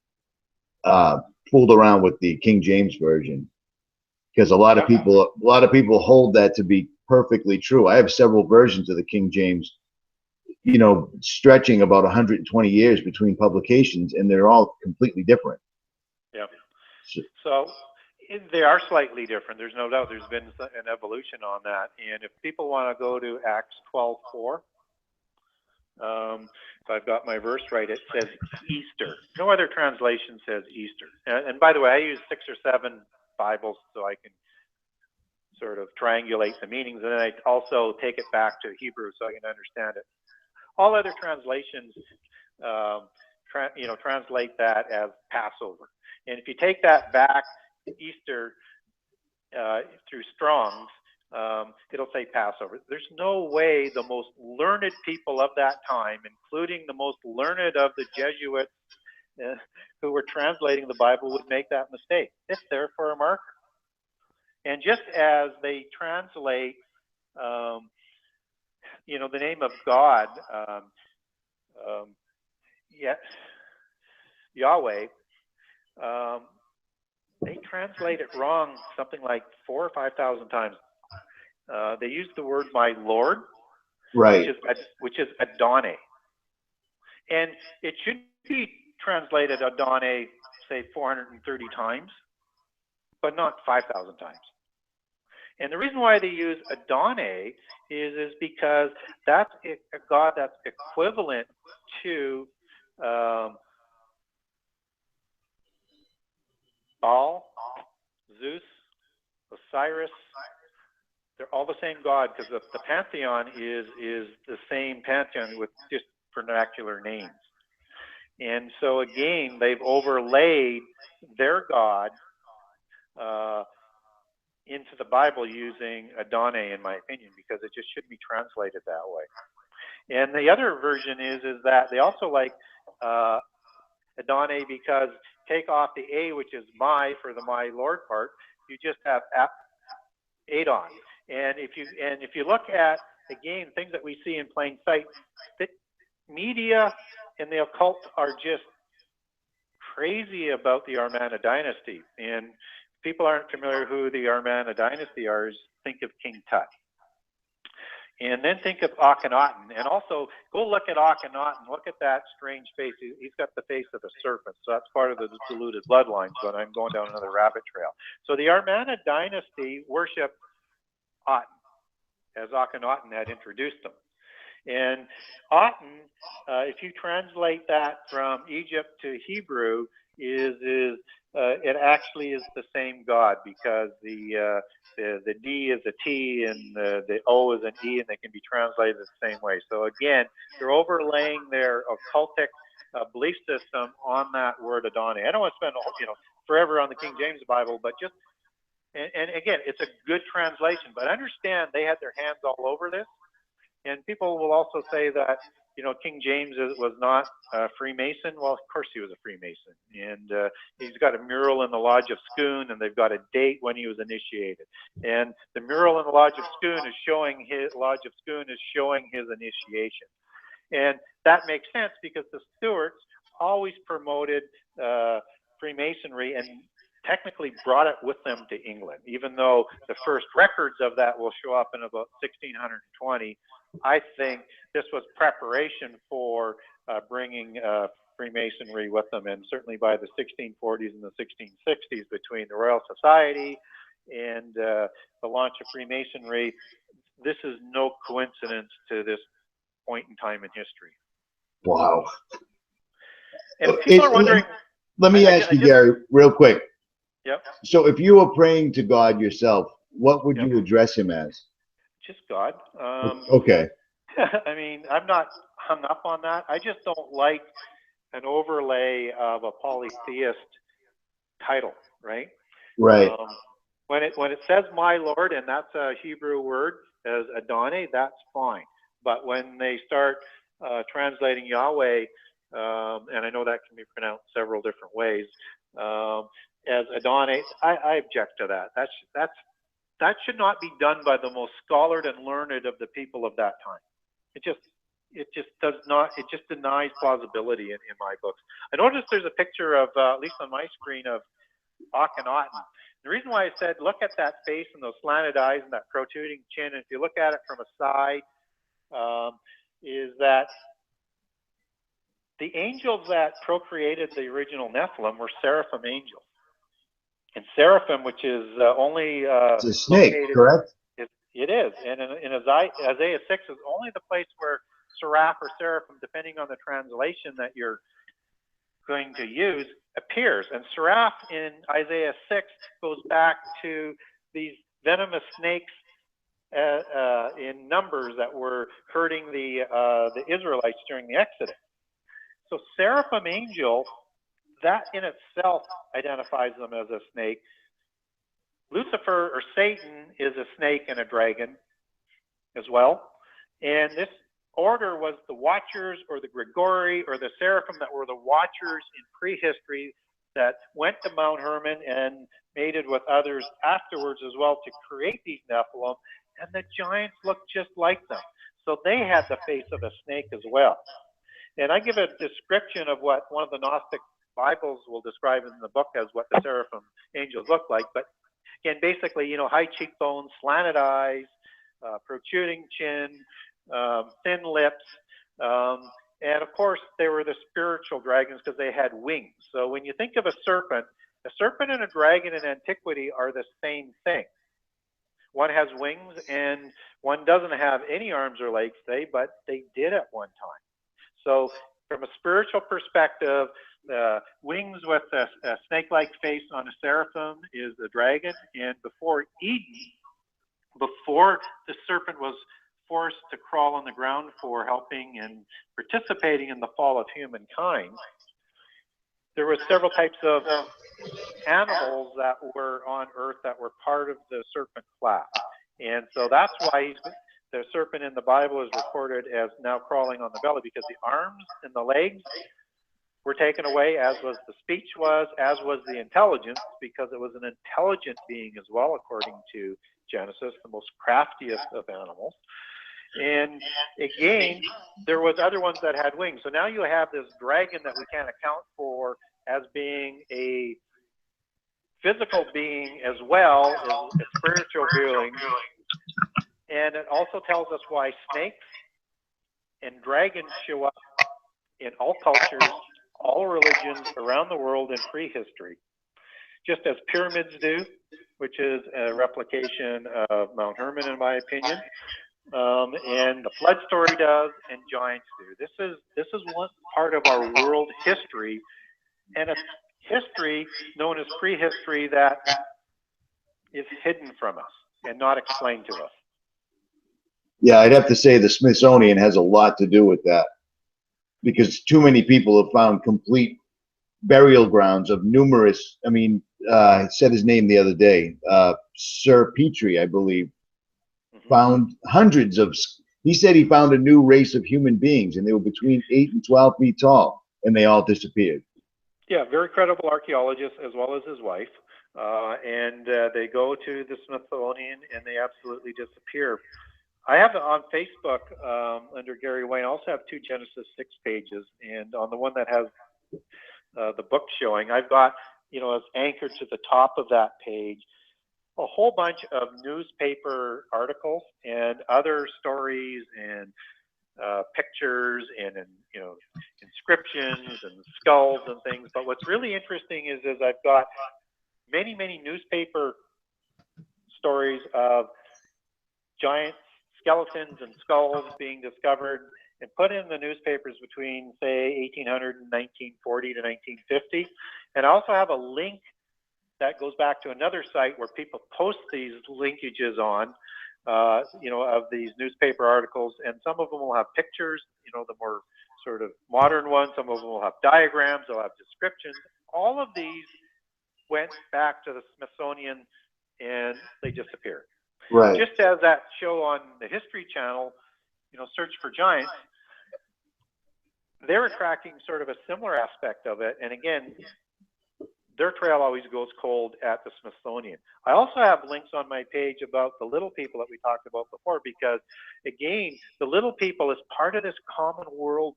fooled around with the King James Version? Because a lot of people hold that to be perfectly true. I have several versions of the King James, stretching about 120 years between publications, and they're all completely different. Yeah. So they are slightly different. There's no doubt. There's been an evolution on that. And if people want to go to Acts 12:4, if I've got my verse right, it says Easter. No other translation says Easter. And by the way, I use 6 or 7 Bibles so I can sort of triangulate the meanings, and then I also take it back to Hebrew so I can understand it. All other translations, translate that as Passover. And if you take that back to Easter through Strong's, it'll say Passover. There's no way the most learned people of that time, including the most learned of the Jesuits who were translating the Bible, would make that mistake. It's there for a marker. And just as they translate, the name of God, Yahweh, they translate it wrong something like 4,000 or 5,000 times. They use the word "my Lord," right, which is Adonai, and it should be translated Adonai, say 430 times, but not 5,000 times. And the reason why they use Adonai is because that's a God that's equivalent to Baal, Zeus, Osiris. They're all the same God, because the pantheon is the same pantheon with just vernacular names. And so again, they've overlaid their God into the Bible using Adonai, in my opinion, because it just shouldn't be translated that way. And the other version is that they also like Adonai, because take off the A, which is my for the my Lord part, you just have Adon. And if you look at, again, things that we see in plain sight, the media and the occult are just crazy about the Amarna dynasty. And if people aren't familiar who the Amarna dynasty are, think of King Tut. And then think of Akhenaten. And also, go look at Akhenaten. Look at that strange face. He's got the face of a serpent. So that's part of the diluted bloodlines, but I'm going down another rabbit trail. So the Amarna dynasty worshiped Aten, as Akhenaten had introduced them. And Aten, if you translate that from Egypt to Hebrew, it actually is the same God, because the D is a T and the O is an E, and they can be translated the same way. So again, they're overlaying their occultic belief system on that word Adonai. I don't want to spend forever on the King James Bible, but just and again, it's a good translation. But understand they had their hands all over this. And people will also say that, King James was not a Freemason. Well, of course he was a Freemason. And he's got a mural in the Lodge of Scone, and they've got a date when he was initiated. And the mural in the Lodge of Scone is showing his initiation. And that makes sense because the Stuarts always promoted Freemasonry and technically brought it with them to England, even though the first records of that will show up in about 1620. I think this was preparation for bringing Freemasonry with them, and certainly by the 1640s and the 1660s, between the Royal Society and the launch of Freemasonry, this is no coincidence to this point in time in history. Wow. And people are wondering. Let me ask you, Gary, real quick. Yep. So if you were praying to God yourself, what would you address him as? Just God. Okay. I mean, I'm not hung up on that. I just don't like an overlay of a polytheist title, right? Right. When it says my Lord, and that's a Hebrew word as Adonai, that's fine. But when they start translating Yahweh, and I know that can be pronounced several different ways, as Adonai, I object to that. That should not be done by the most scholared and learned of the people of that time. It just does not. It just denies plausibility in my books. I noticed there's a picture of, at least on my screen, of Akhenaten. The reason why I said look at that face and those slanted eyes and that protruding chin, and if you look at it from a side, is that the angels that procreated the original Nephilim were seraphim angels. And seraphim, which is only it's a snake, correct? It is. And in Isaiah 6 is only the place where seraph or seraphim, depending on the translation that you're going to use, appears. And seraph in Isaiah 6 goes back to these venomous snakes in numbers that were hurting the Israelites during the Exodus. So seraphim angel, that in itself identifies them as a snake. Lucifer, or Satan, is a snake and a dragon as well. And this order was the Watchers, or the Grigori, or the Seraphim that were the Watchers in prehistory, that went to Mount Hermon and mated with others afterwards as well to create these Nephilim. And the giants looked just like them. So they had the face of a snake as well. And I give a description of what one of the Gnostic Bibles will describe in the book as what the seraphim angels look like. But again, basically, high cheekbones, slanted eyes, protruding chin, thin lips, and of course they were the spiritual dragons because they had wings. So when you think of a serpent and a dragon in antiquity are the same thing. One has wings and one doesn't have any arms or legs today, but they did at one time. So from a spiritual perspective, wings with a snake-like face on a seraphim is a dragon. And before Eden, before the serpent was forced to crawl on the ground for helping and participating in the fall of humankind, there were several types of animals that were on earth that were part of the serpent class. And so that's why the serpent in the Bible is recorded as now crawling on the belly, because the arms and the legs were taken away, as was the speech as was the intelligence, because it was an intelligent being as well, according to Genesis, the most craftiest of animals. And again, there was other ones that had wings. So now you have this dragon that we can't account for as being a physical being as well as a spiritual being. And it also tells us why snakes and dragons show up in all cultures, all religions around the world in prehistory. Just as pyramids do, which is a replication of Mount Hermon, in my opinion. And the flood story does, and giants do. This is one part of our world history, and a history known as prehistory that is hidden from us and not explained to us. Yeah, I'd have to say the Smithsonian has a lot to do with that, because too many people have found complete burial grounds of numerous. I mean, I said his name the other day, Sir Petrie, I believe. Found hundreds of, he said he found a new race of human beings, and they were between 8 and 12 feet tall, and they all disappeared. Yeah, very credible archaeologist, as well as his wife. And they go to the Smithsonian and they absolutely disappear. I have on Facebook, under Gary Wayne, I also have 2 Genesis 6 pages. And on the one that has the book showing, I've got, as anchored to the top of that page, a whole bunch of newspaper articles and other stories and pictures and inscriptions and skulls and things. But what's really interesting is I've got many newspaper stories of giant skeletons and skulls being discovered and put in the newspapers between, say, 1800 and 1940 to 1950. And I also have a link that goes back to another site where people post these linkages on, of these newspaper articles, and some of them will have pictures, the more sort of modern ones. Some of them will have diagrams, they'll have descriptions. All of these went back to the Smithsonian and they disappeared. Right. Just as that show on the History Channel, Search for Giants, they're tracking sort of a similar aspect of it. And again, their trail always goes cold at the Smithsonian. I also have links on my page about the little people that we talked about before, because again, the little people is part of this common world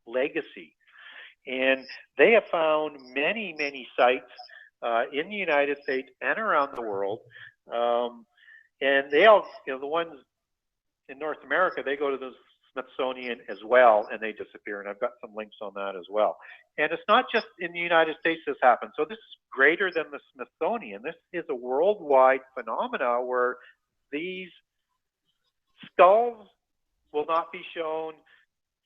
legacy. And they have found many sites in the United States and around the world. And they all, the ones in North America, they go to the Smithsonian as well, and they disappear. And I've got some links on that as well. And it's not just in the United States this happens. So this is greater than the Smithsonian. This is a worldwide phenomena where these skulls will not be shown.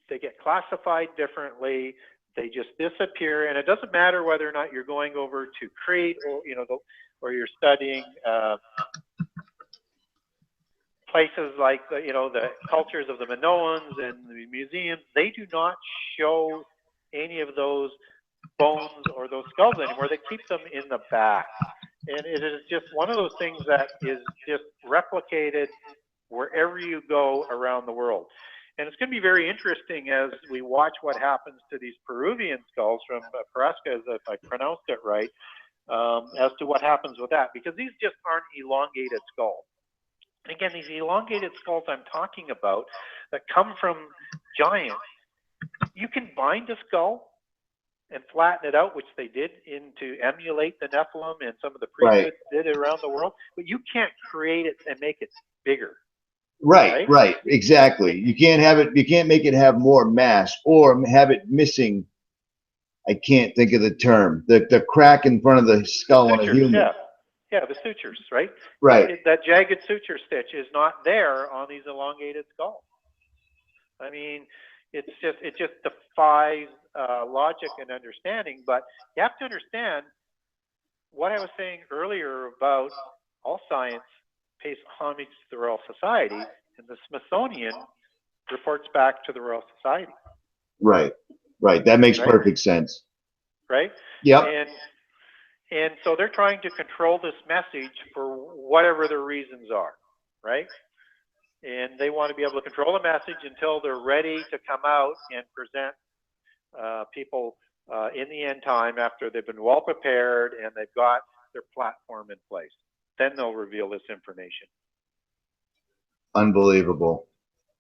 They get classified differently. They just disappear. And it doesn't matter whether or not you're going over to Crete or, or you're studying places like the cultures of the Minoans and the museums. They do not show any of those bones or those skulls anymore. They keep them in the back. And it is just one of those things that is just replicated wherever you go around the world. And it's going to be very interesting as we watch what happens to these Peruvian skulls from Parasca, if I pronounced it right, as to what happens with that, because these just aren't elongated skulls. And again, these elongated skulls I'm talking about that come from giants, you can bind a skull and flatten it out, which they did to emulate the Nephilim, and some of the priests did it around the world, but you can't create it and make it bigger. Right, exactly. You can't have it, you can't make it have more mass or have it missing. I can't think of the term. The crack in front of the skull on a human. Yeah, the sutures, right? Right. That jagged suture stitch is not there on these elongated skulls. I mean, it just defies logic and understanding. But you have to understand what I was saying earlier about all science pays homage to the Royal Society, and the Smithsonian reports back to the Royal Society. Right. That makes perfect sense. Right? Yep. And so they're trying to control this message for whatever their reasons are, right? And they want to be able to control the message until they're ready to come out and present people in the end time, after they've been well prepared and they've got their platform in place. Then they'll reveal this information. Unbelievable.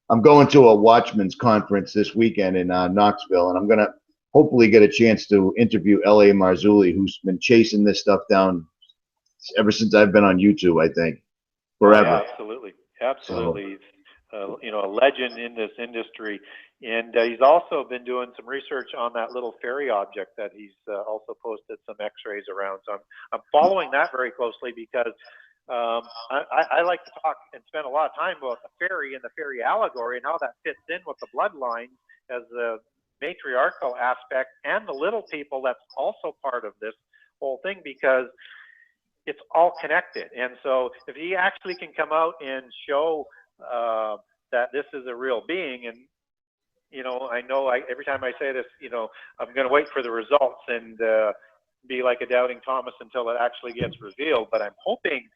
I'm going to a Watchman's conference this weekend in Knoxville, and I'm going to hopefully get a chance to interview 𝗦𝗲𝗍𝗲𝗺𝗍𝗍, who's been chasing this stuff down ever since I've been on YouTube, I think. Forever. Oh, yeah, absolutely. Absolutely. So, you know, a legend in this industry. And he's also been doing some research on that little fairy object that he's also posted some x-rays around. So I'm following that very closely because I like to talk and spend a lot of time about the fairy and the fairy allegory and how that fits in with the bloodlines as the matriarchal aspect and the little people that's also part of this whole thing, because it's all connected. And so if he actually can come out and show that this is a real being, and you know every time I say this, you know, I'm going to wait for the results and be like a doubting Thomas until it actually gets revealed, but I'm hoping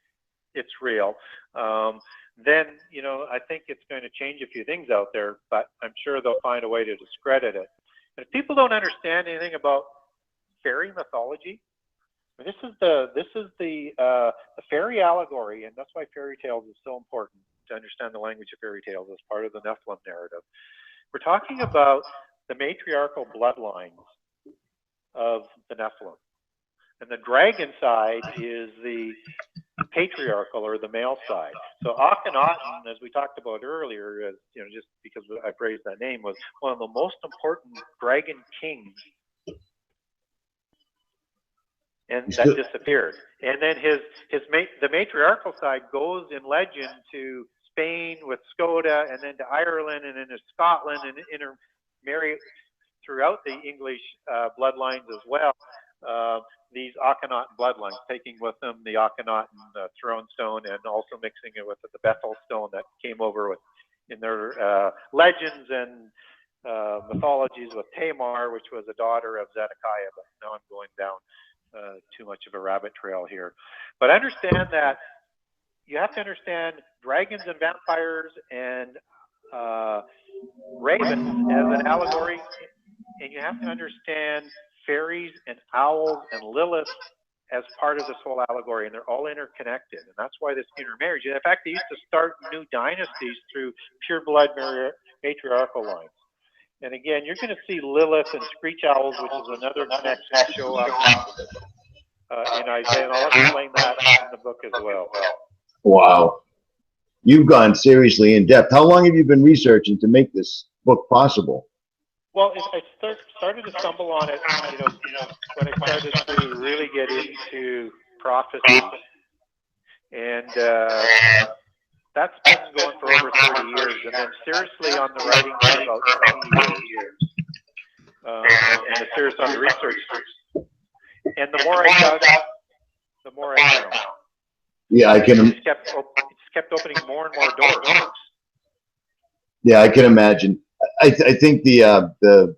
it's real. Then, you know, I think it's going to change a few things out there, but I'm sure they'll find a way to discredit it. And if people don't understand anything about fairy mythology, this is the fairy allegory, and that's why fairy tales is so important to understand the language of fairy tales as part of the Nephilim narrative. We're talking about the matriarchal bloodlines of the Nephilim. And the dragon side is the patriarchal, or the male side. So Akhenaten, as we talked about earlier, as you know, just because I praised that name, was one of the most important dragon kings, and that disappeared. And then the matriarchal side goes in legend to Spain with Skoda, and then to Ireland, and then to Scotland, and intermarry throughout the English bloodlines as well. These Akhenaten bloodlines, taking with them the Akhenaten throne stone, and also mixing it with the Bethel stone that came over with in their legends and mythologies with Tamar, which was a daughter of Zedekiah. But now I'm going down too much of a rabbit trail here. But understand that you have to understand dragons and vampires and ravens as an allegory, and you have to understand fairies and owls and Lilith as part of this whole allegory, and they're all interconnected, and that's why this intermarriage. And in fact, they used to start new dynasties through pure blood matriarchal lines. And again, you're going to see Lilith and screech owls, which is another connection, show up in Isaiah, and I'll explain that in the book as well. Wow. You've gone seriously in depth. How long have you been researching to make this book possible? Well, I started to stumble on it, you know, when I started to really get into prophecy, and that's been going for over 30 years, and then seriously on the writing for about 20 years, and serious on the research. And the more I dug, the more I found. Yeah, I can. It just kept opening more and more doors. Yeah, I can imagine. I think the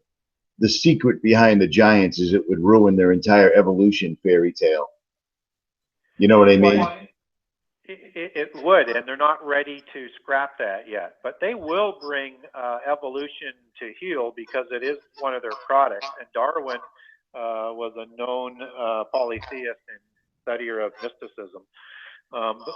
secret behind the giants is it would ruin their entire evolution fairy tale. You know what I mean? Well, it would, and they're not ready to scrap that yet. But they will bring evolution to heel, because it is one of their products. And Darwin was a known polytheist and studier of mysticism.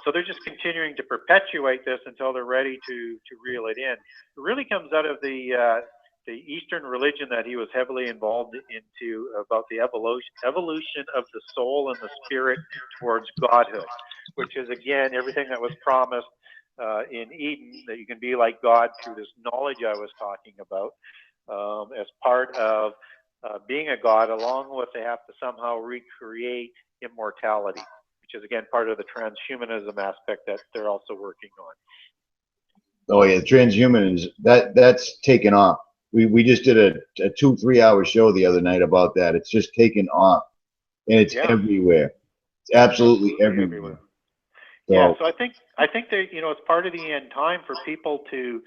So they're just continuing to perpetuate this until they're ready to reel it in. It really comes out of the Eastern religion that he was heavily involved into, about the evolution of the soul and the spirit towards godhood, which is, again, everything that was promised in Eden, that you can be like God through this knowledge I was talking about, as part of being a god, along with they have to somehow recreate immortality, which is, again, part of the transhumanism aspect that they're also working on. Oh yeah, transhumanism, that's taken off. We just did a 2-3 hour show the other night about that. It's just taken off, and it's everywhere. It's absolutely everywhere. So, yeah, so I think that, you know, it's part of the end time for people to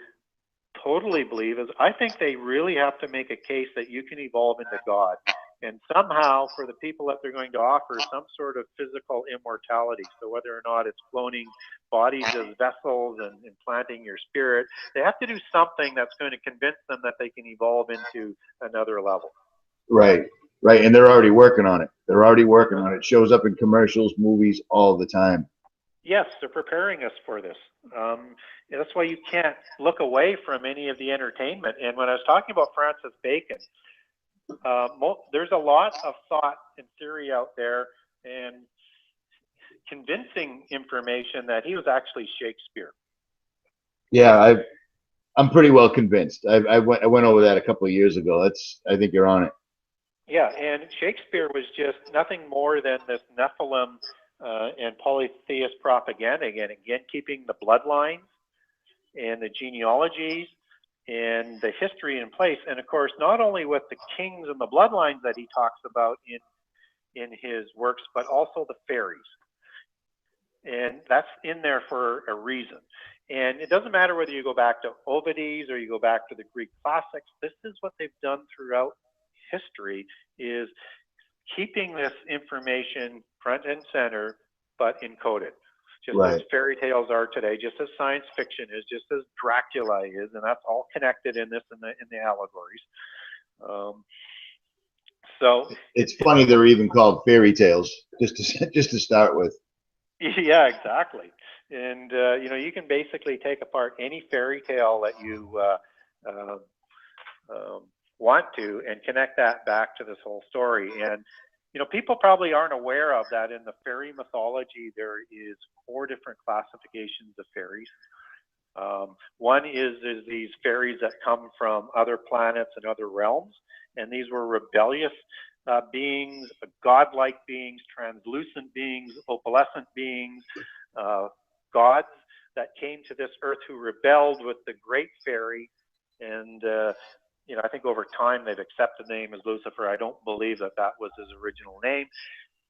totally believe. Is I think they really have to make a case that you can evolve into God. And somehow, for the people that they're going to offer some sort of physical immortality, so whether or not it's cloning bodies as vessels and implanting your spirit, they have to do something that's going to convince them that they can evolve into another level. Right. Right, and they're already working on it. They're already working on it. It shows up in commercials, movies, all the time. Yes, they're preparing us for this. That's why you can't look away from any of the entertainment. And when I was talking about Francis Bacon, there's a lot of thought and theory out there and convincing information that he was actually Shakespeare. Yeah, I'm pretty well convinced. I went over that a couple of years ago. I think you're on it. Yeah, and Shakespeare was just nothing more than this Nephilim and polytheist propaganda again, keeping the bloodlines and the genealogies and the history in place. And of course, not only with the kings and the bloodlines that he talks about in his works, but also the fairies. And that's in there for a reason. And it doesn't matter whether you go back to Ovides or you go back to the Greek classics. This is what they've done throughout history, is keeping this information front and center, but encoded. Just as fairy tales are today, just as science fiction is, just as Dracula is, and that's all connected in this in the allegories. So it's funny they're even called fairy tales, just to start with. Yeah, exactly. And you know, you can basically take apart any fairy tale that you want to and connect that back to this whole story. And you know, people probably aren't aware of that in the fairy mythology. There is 4 different classifications of fairies. One is these fairies that come from other planets and other realms, and these were rebellious beings, godlike beings, translucent beings, opalescent beings, gods that came to this earth who rebelled with the great fairy. And you know, I think over time they've accepted the name as Lucifer. I don't believe that that was his original name.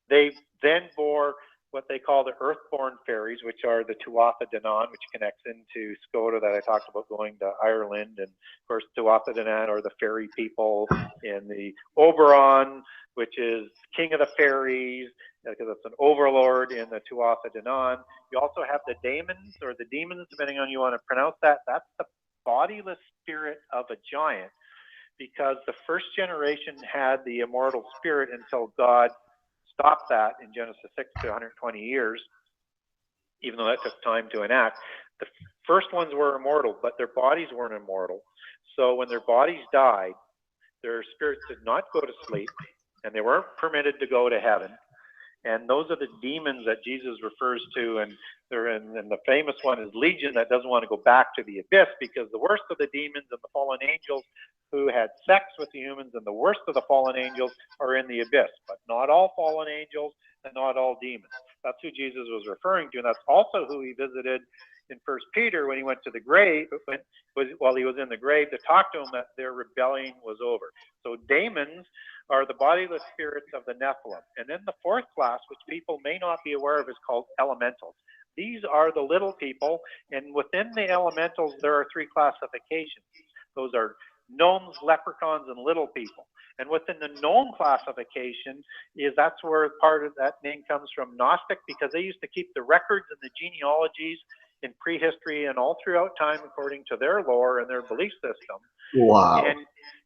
They then bore what they call the earthborn fairies, which are the 𝗦𝗲𝗽𝗁, which connects into Skoda that I talked about going to Ireland. And of course, 𝗦𝗲𝗽 are the fairy people, and the Oberon, which is king of the fairies, because it's an overlord in the 𝗦𝗲𝗽. You also have the daemons, or the demons, depending on you want to pronounce that. That's the bodiless spirit of a giant, because the first generation had the immortal spirit until God stopped that in Genesis 6 to 120 years, even though that took time to enact. The first ones were immortal, but their bodies weren't immortal. So when their bodies died, their spirits did not go to sleep, and they weren't permitted to go to heaven. And those are the demons that Jesus refers to, and the famous one is Legion, that doesn't want to go back to the abyss, because the worst of the demons and the fallen angels who had sex with the humans, and the worst of the fallen angels are in the abyss. But not all fallen angels and not all demons. That's who Jesus was referring to, and that's also who he visited in 1 Peter when he went to the grave, while he was in the grave, to talk to them that their rebellion was over. So daemons are the bodiless spirits of the Nephilim. And then the 4th class, which people may not be aware of, is called elementals. These are the little people, and within the elementals, there are 3 classifications. Those are gnomes, leprechauns, and little people. And within the gnome classification, that's where part of that name comes from, Gnostic, because they used to keep the records and the genealogies in prehistory and all throughout time according to their lore and their belief system. Wow.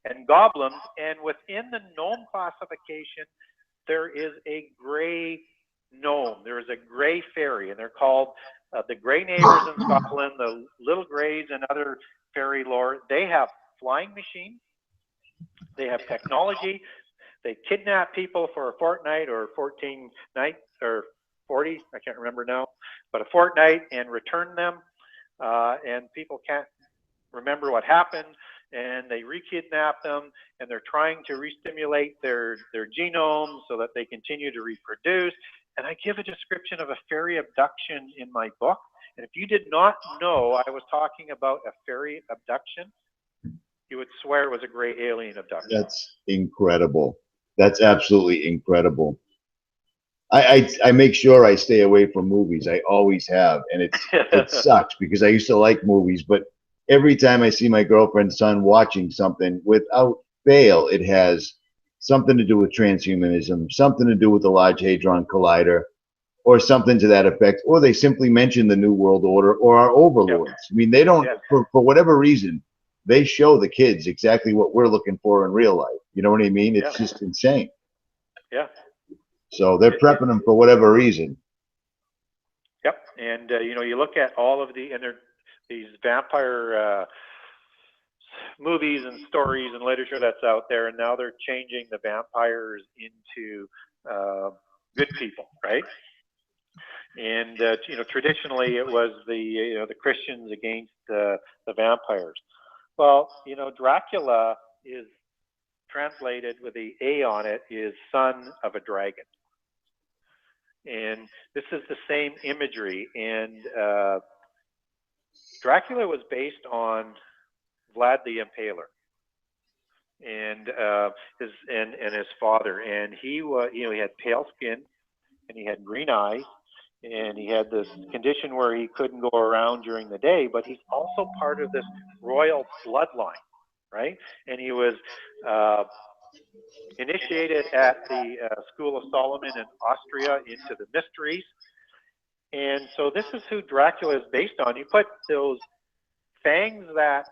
And goblins. And within the gnome classification, there is a gray gnome. There is a gray fairy, and they're called the Grey Neighbors in Scotland, the Little Greys, and other fairy lore. They have flying machines. They have technology. They kidnap people for a fortnight or 14 nights or 40, I can't remember now, but a fortnight, and return them. And people can't remember what happened, and they re-kidnap them, and they're trying to re-stimulate their genome so that they continue to reproduce. And I give a description of a fairy abduction in my book. And if you did not know I was talking about a fairy abduction, you would swear it was a gray alien abduction. That's incredible. That's absolutely incredible. I make sure I stay away from movies. I always have, and it sucks because I used to like movies, but every time I see my girlfriend's son watching something, without fail, it has something to do with transhumanism, something to do with the Large Hadron Collider, or something to that effect, or they simply mention the New World Order or our overlords. Yep. I mean, they don't, for whatever reason, they show the kids exactly what we're looking for in real life. You know what I mean? It's just insane. Yeah. So they're prepping them for whatever reason. Yep. And you know, you look at all of these vampire movies and stories and literature that's out there, and now they're changing the vampires into good people, right? And you know, traditionally it was the Christians against the vampires. Well, you know, Dracula is translated with the A on it, is son of a dragon, and this is the same imagery. And Dracula was based on Vlad the Impaler and his father, and he was, you know, he had pale skin and he had green eyes, and he had this condition where he couldn't go around during the day, but he's also part of this royal bloodline, right? And he was initiated at the School of Solomon in Austria into the mysteries. And so this is who Dracula is based on. You put those fangs that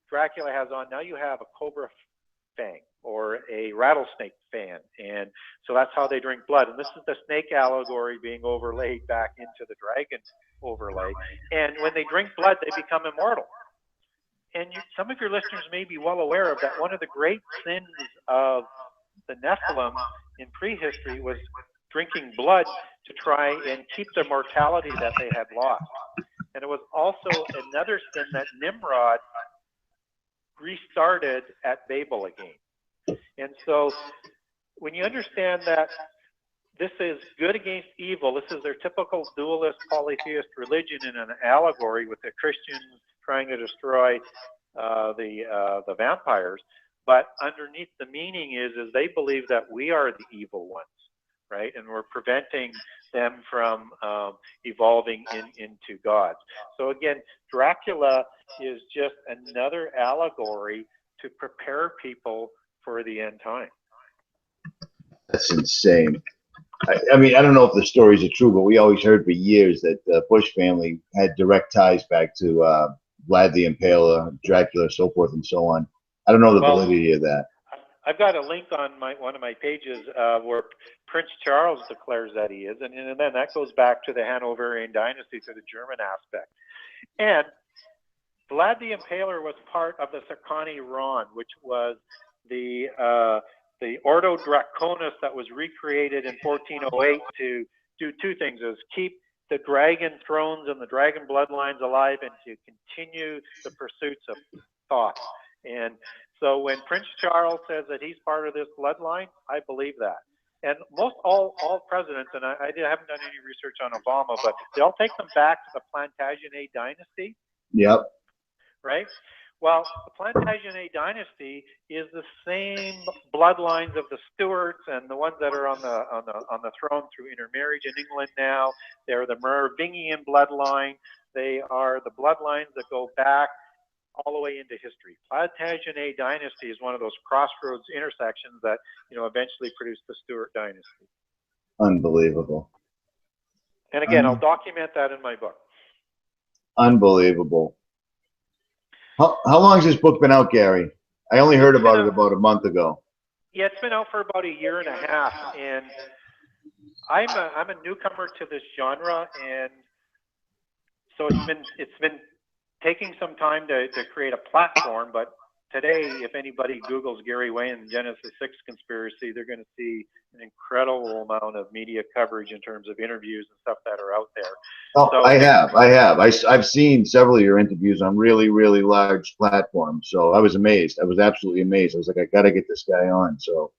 Dracula has on, now you have a cobra fang or a rattlesnake fan, and so that's how they drink blood. And this is the snake allegory being overlaid back into the dragon overlay. And when they drink blood, they become immortal. And some of your listeners may be well aware of that. One of the great sins of the Nephilim in prehistory was drinking blood to try and keep the mortality that they had lost. And it was also another sin that Nimrod restarted at Babel again. And so when you understand that this is good against evil, this is their typical dualist polytheist religion in an allegory with the Christians trying to destroy the vampires, but underneath the meaning is they believe that we are the evil ones, right? And we're preventing them from evolving into gods. So again, Dracula is just another allegory to prepare people for the end time. That's insane. I mean, I don't know if the stories are true, but we always heard for years that the Bush family had direct ties back to Vlad the Impaler, Dracula, so forth and so on. I don't know the validity of that. I've got a link on one of my pages where Prince Charles declares that he is, and then that goes back to the Hanoverian dynasty, to the German aspect. And Vlad the Impaler was part of the Circani Ron, which was the Ordo Draconis that was recreated in 1408 to do two things: is keep the dragon thrones and the dragon bloodlines alive, and to continue the pursuits of thought. And so when Prince Charles says that he's part of this bloodline, I believe that. And most all presidents, and I haven't done any research on Obama, but they'll take them back to the Plantagenet dynasty. Yep. Right? Well, the Plantagenet dynasty is the same bloodlines of the Stuarts and the ones that are on the throne through intermarriage in England now. They're the Merovingian bloodline. They are the bloodlines that go back all the way into history. Plantagenet dynasty is one of those crossroads intersections that, you know, eventually produced the Stuart dynasty. Unbelievable. And again, I'll document that in my book. Unbelievable. How long has this book been out, Gary? I only heard about it about a month ago. Yeah, it's been out for about a year and a half, and I'm a newcomer to this genre, and so it's been taking some time to create a platform. But today, if anybody Googles Gary Wayne Genesis 6 conspiracy, they're going to see an incredible amount of media coverage in terms of interviews and stuff that are out there. Oh, so, I have. I've seen several of your interviews on really, really large platforms. So I was amazed. I was absolutely amazed. I was like, I got to get this guy on. So.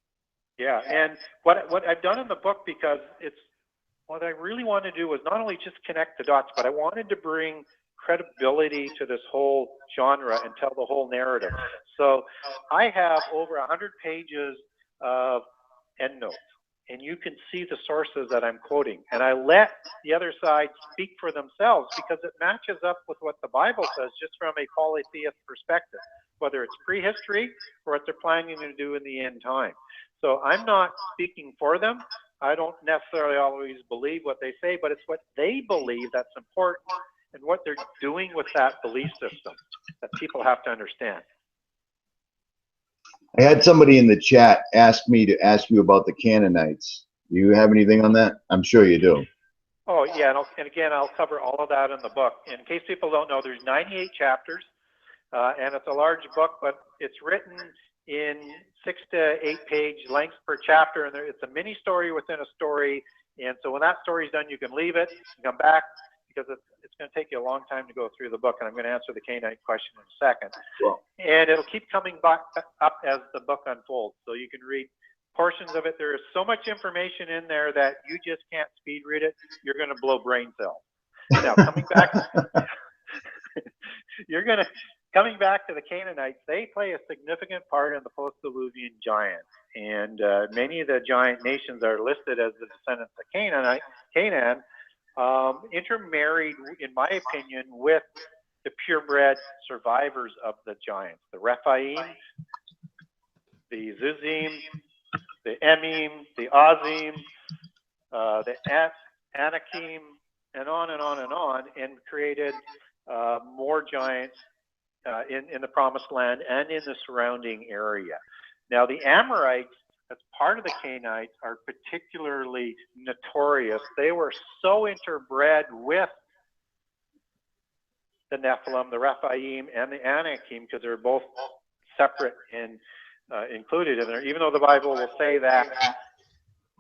Yeah, and what I've done in the book, because what I really wanted to do was not only just connect the dots, but I wanted to bring credibility to this whole genre and tell the whole narrative. So I have over 100 pages of endnotes, and you can see the sources that I'm quoting. And I let the other side speak for themselves, because it matches up with what the Bible says, just from a polytheist perspective, whether it's prehistory or what they're planning to do in the end time. So I'm not speaking for them. I don't necessarily always believe what they say, but it's what they believe that's important, and what they're doing with that belief system that people have to understand. I had somebody in the chat ask me to ask you about the Canaanites. Do you have anything on that? I'm sure you do. Oh, yeah, and again, I'll cover all of that in the book. In case people don't know, there's 98 chapters, and it's a large book, but it's written in 6 to 8 page lengths per chapter, and it's a mini story within a story. And so when that story's done, you can leave it, you come back, because it's going to take you a long time to go through the book, and I'm going to answer the Canaanite question in a second. Well, and it'll keep coming back up as the book unfolds, so you can read portions of it. There is so much information in there that you just can't speed read it. You're going to blow brain cells. Now, coming back, coming back to the Canaanites, they play a significant part in the post-Diluvian giants, and many of the giant nations are listed as the descendants of Canaan, intermarried, in my opinion, with the purebred survivors of the giants, the Rephaim, the Zuzim, the Emim, the Ozim, the Anakim, and on and on and on, and created more giants in the Promised Land and in the surrounding area. Now, the Amorites, as part of the Canaanites, are particularly notorious. They were so interbred with the Nephilim, the Rephaim, and the Anakim, because they're both separate and included in there, even though the Bible will say that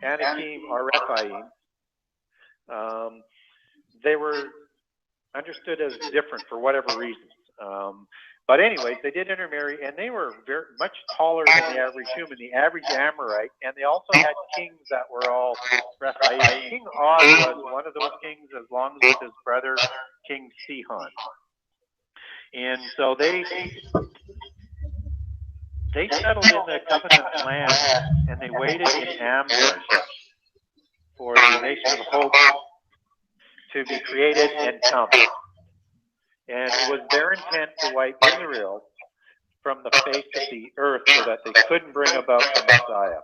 Anakim are Rephaim. They were understood as different for whatever reasons. But anyways, they did intermarry, and they were very much taller than the average human, the average Amorite, and they also had kings that were all Rephaim. King Og was one of those kings, as long as his brother, King Sihon. And so they settled in the covenant land, and they waited in ambush for the nation of hope to be created and come. And it was their intent to wipe Israel from the face of the earth so that they couldn't bring about the Messiah.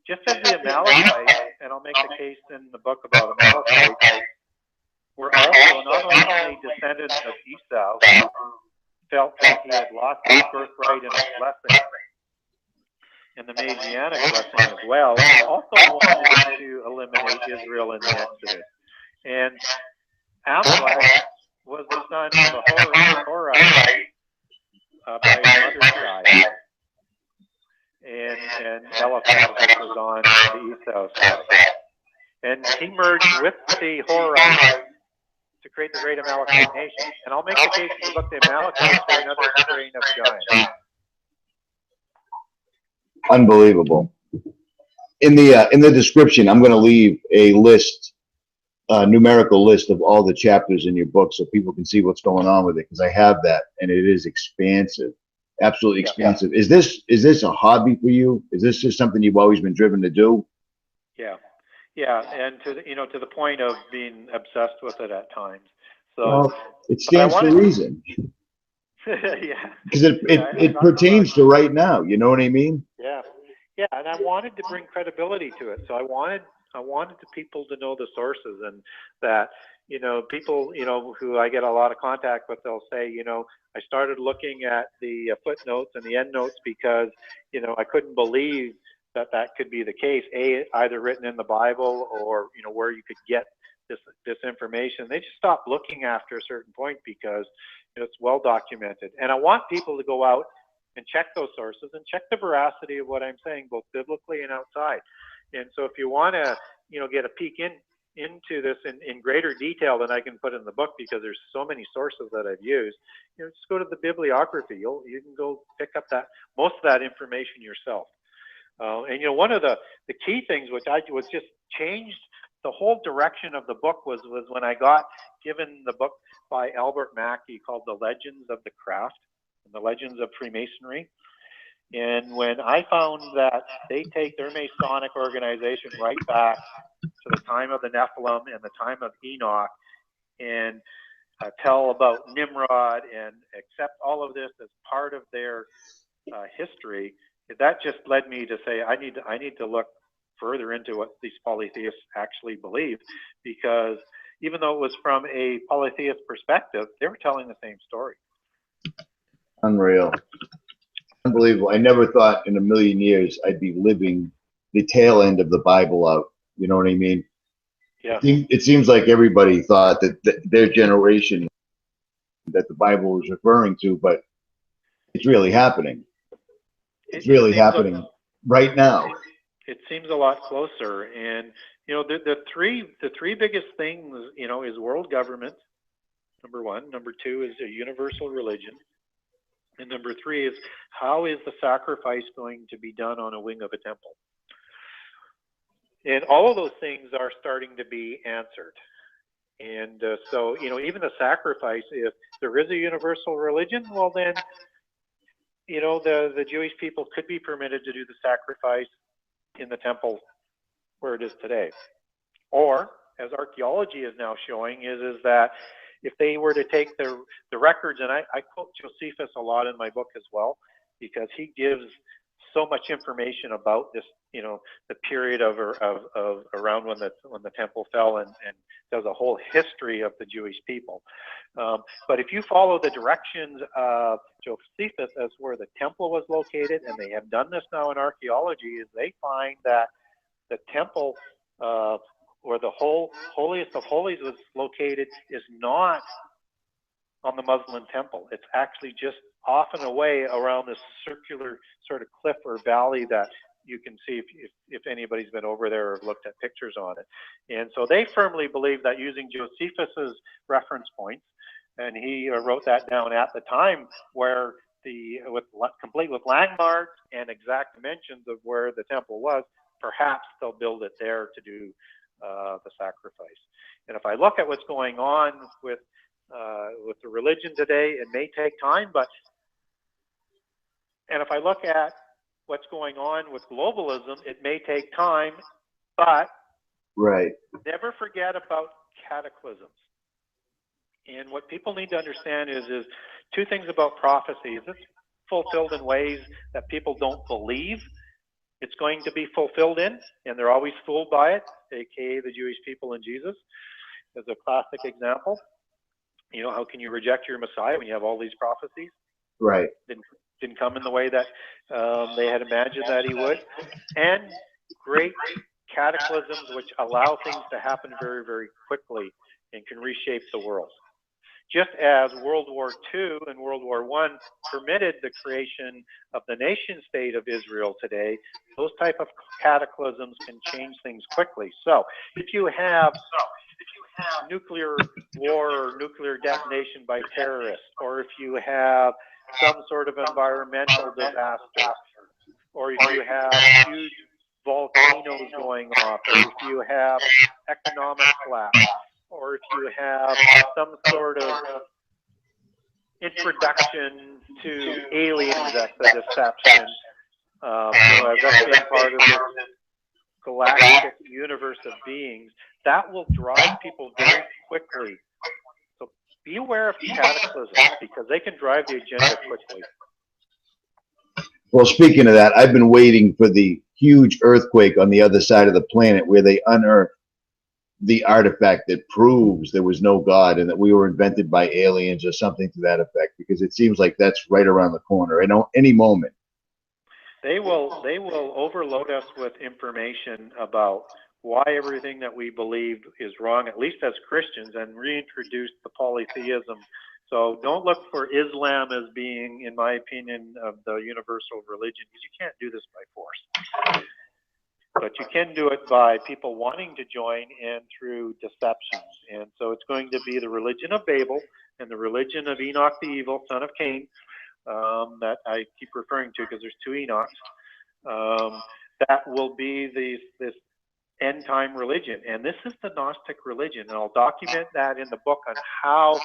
Just as the Amalekites, and I'll make the case in the book about Amalekites, were also not only descendants of Esau, who felt that he had lost his birthright and his blessing, and the Messianic blessing as well, also wanted to eliminate Israel in the Exodus. And Amalek was the son of a Horite by his mother's side, and Eliphaz was on the Esau side. And he merged with the Horites to create the great Amalekite nation. And I'll make the case in the book, the Amalekites were another strain of giants. Unbelievable. In the description, I'm going to leave a list, numerical list of all the chapters in your book, so people can see what's going on with it, because I have that, and it is expansive, absolutely expansive. Yeah. Is this a hobby for you? Is this just something you've always been driven to do? Yeah, and to the point of being obsessed with it at times. So well, it stands to reason. Yeah, because it pertains to right now. You know what I mean? Yeah, and I wanted to bring credibility to it. So I wanted the people to know the sources, and that people who I get a lot of contact with, they'll say, I started looking at the footnotes and the endnotes because I couldn't believe that could be the case, either written in the Bible or where you could get this information. They just stopped looking after a certain point because it's well documented. And I want people to go out and check those sources and check the veracity of what I'm saying, both biblically and outside. And so if you want to get a peek into this in greater detail than I can put in the book, because there's so many sources that I've used, just go to the bibliography. You can go pick up most of that information yourself. And one of the key things which was just changed the whole direction of the book was when I got given the book by 𝗦𝗵𝗿𝗶𝗍 called The Legends of the Craft and the Legends of Freemasonry. And when I found that they take their Masonic organization right back to the time of the Nephilim and the time of Enoch, and tell about Nimrod and accept all of this as part of their history, that just led me to say I need to look further into what these polytheists actually believe, because even though it was from a polytheist perspective, they were telling the same story. Unreal. Unbelievable. I never thought in a million years I'd be living the tail end of the Bible out. You know what I mean? Yeah. It seems like everybody thought that their generation that the Bible was referring to, but it's really happening. It's really happening right now. It seems a lot closer, and you know, the three biggest things, you know, is world government, number one. Number two is a universal religion, and number three is how is the sacrifice going to be done on a wing of a temple? And all of those things are starting to be answered. And so, you know, even the sacrifice, if there is a universal religion, well then, you know, the Jewish people could be permitted to do the sacrifice in the temple where it is today. Or, as archaeology is now showing, is that if they were to take the records, and I quote Josephus a lot in my book as well, because he gives so much information about this, you know, the period of around when the temple fell, and does a whole history of the Jewish people. But if you follow the directions of Josephus as where the temple was located, and they have done this now in archaeology, is they find that the temple or the holiest of holies was located is not on the Muslim temple. It's actually just off and away around this circular sort of cliff or valley that you can see if anybody's been over there or looked at pictures on it. And so they firmly believe that using Josephus's reference points, and he wrote that down at the time, where complete with landmarks and exact dimensions of where the temple was, perhaps they'll build it there to do the sacrifice. And if I look at what's going on with the religion today, it may take time, and if I look at what's going on with globalism, it may take time, but right. Never forget about cataclysms. And what people need to understand is two things about prophecy. Is it's fulfilled in ways that people don't believe it's going to be fulfilled in, and they're always fooled by it, aka the Jewish people and Jesus is a classic example. You know, how can you reject your Messiah when you have all these prophecies? Right. Didn't come in the way that they had imagined that he would. And great cataclysms which allow things to happen very, very quickly and can reshape the world. Just as World War II and World War I permitted the creation of the nation state of Israel today, those type of cataclysms can change things quickly. So if you have nuclear war or nuclear detonation by terrorists, or if you have some sort of environmental disaster, or if you have huge volcanoes going off, or if you have economic collapse, or if you have some sort of introduction to aliens at the deception, you know, as us being part of this galactic universe of beings, that will drive people very quickly. So be aware of cataclysms, because they can drive the agenda quickly. Well, speaking of that, I've been waiting for the huge earthquake on the other side of the planet where they unearth the artifact that proves there was no God and that we were invented by aliens or something to that effect, because it seems like that's right around the corner. Any moment. They will overload us with information about why everything that we believe is wrong, at least as Christians, and reintroduce the polytheism. So don't look for Islam as being, in my opinion, of the universal religion, because you can't do this by force. But you can do it by people wanting to join and through deception. And so it's going to be the religion of Babel and the religion of Enoch the evil, son of Cain, that I keep referring to because there's two Enochs. That will be this end time religion. And this is the Gnostic religion. And I'll document that in the book on how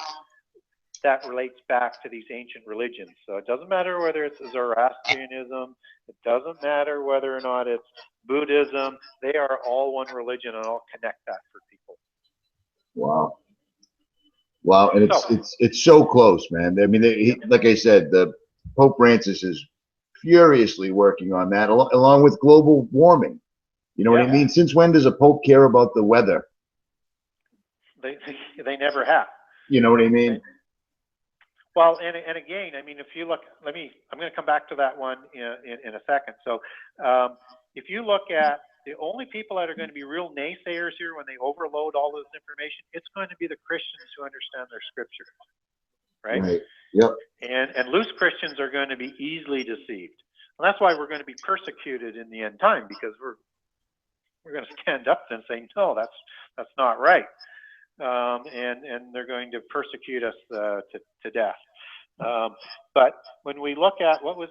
that relates back to these ancient religions. So it doesn't matter whether it's Zoroastrianism, it doesn't matter whether or not it's Buddhism, they are all one religion, and I'll connect that for people. Wow. Wow, and it's so close, man. I mean, like I said, the Pope Francis is furiously working on that, along with global warming. You know what I mean? Since when does a Pope care about the weather? They never have. You know what I mean? Well, and again, I mean, if you look, I'm going to come back to that one in a second. So if you look at the only people that are going to be real naysayers here when they overload all this information, it's going to be the Christians who understand their scripture, right? Right. Yep. And loose Christians are going to be easily deceived. And that's why we're going to be persecuted in the end time, because we're going to stand up and say, no, that's not right. And they're going to persecute us to death. But when we look at what were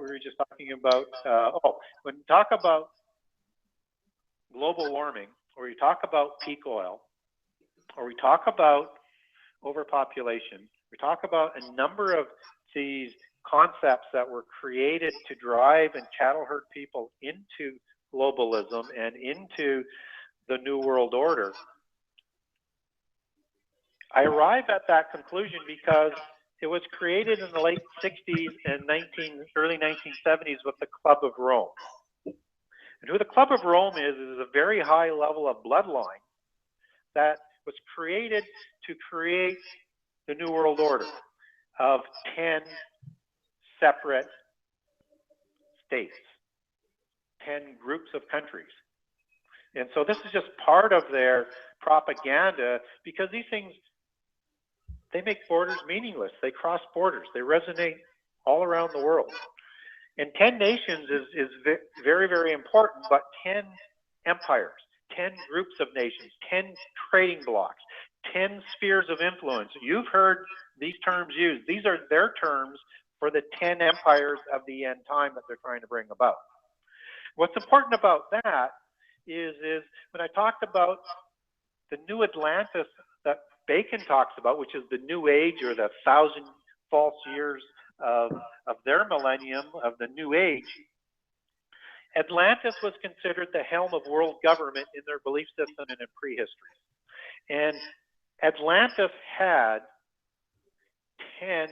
we just talking about? When we talk about global warming, or we talk about peak oil, or we talk about overpopulation, we talk about a number of these concepts that were created to drive and cattle herd people into globalism and into the New World Order. I arrive at that conclusion because it was created in the late 60s and early 1970s with the Club of Rome. And who the Club of Rome is a very high level of bloodline that was created to create the New World Order of 10 separate states, 10 groups of countries. And so this is just part of their propaganda, because these things, they make borders meaningless. They cross borders. They resonate all around the world. And 10 nations is very, very important, but 10 empires, 10 groups of nations, 10 trading blocks, 10 spheres of influence. You've heard these terms used. These are their terms for the 10 empires of the end time that they're trying to bring about. What's important about that is when I talked about the new Atlantis that Bacon talks about, which is the New Age, or the 1,000 false years of their millennium of the New Age, Atlantis was considered the helm of world government in their belief system and in prehistory. And Atlantis had 10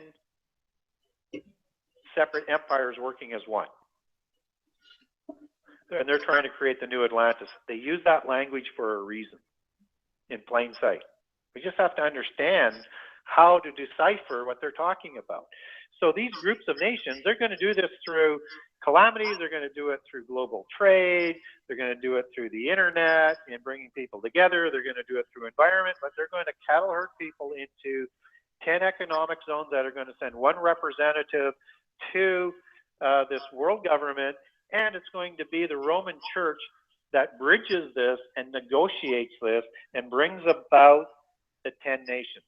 separate empires working as one. And they're trying to create the new Atlantis. They use that language for a reason, in plain sight. We just have to understand how to decipher what they're talking about. So these groups of nations, they're going to do this through calamities. They're going to do it through global trade. They're going to do it through the internet and bringing people together. They're going to do it through environment, but they're going to cattle herd people into 10 economic zones that are going to send one representative to this world government, and it's going to be the Roman Church that bridges this and negotiates this and brings about the 10 nations,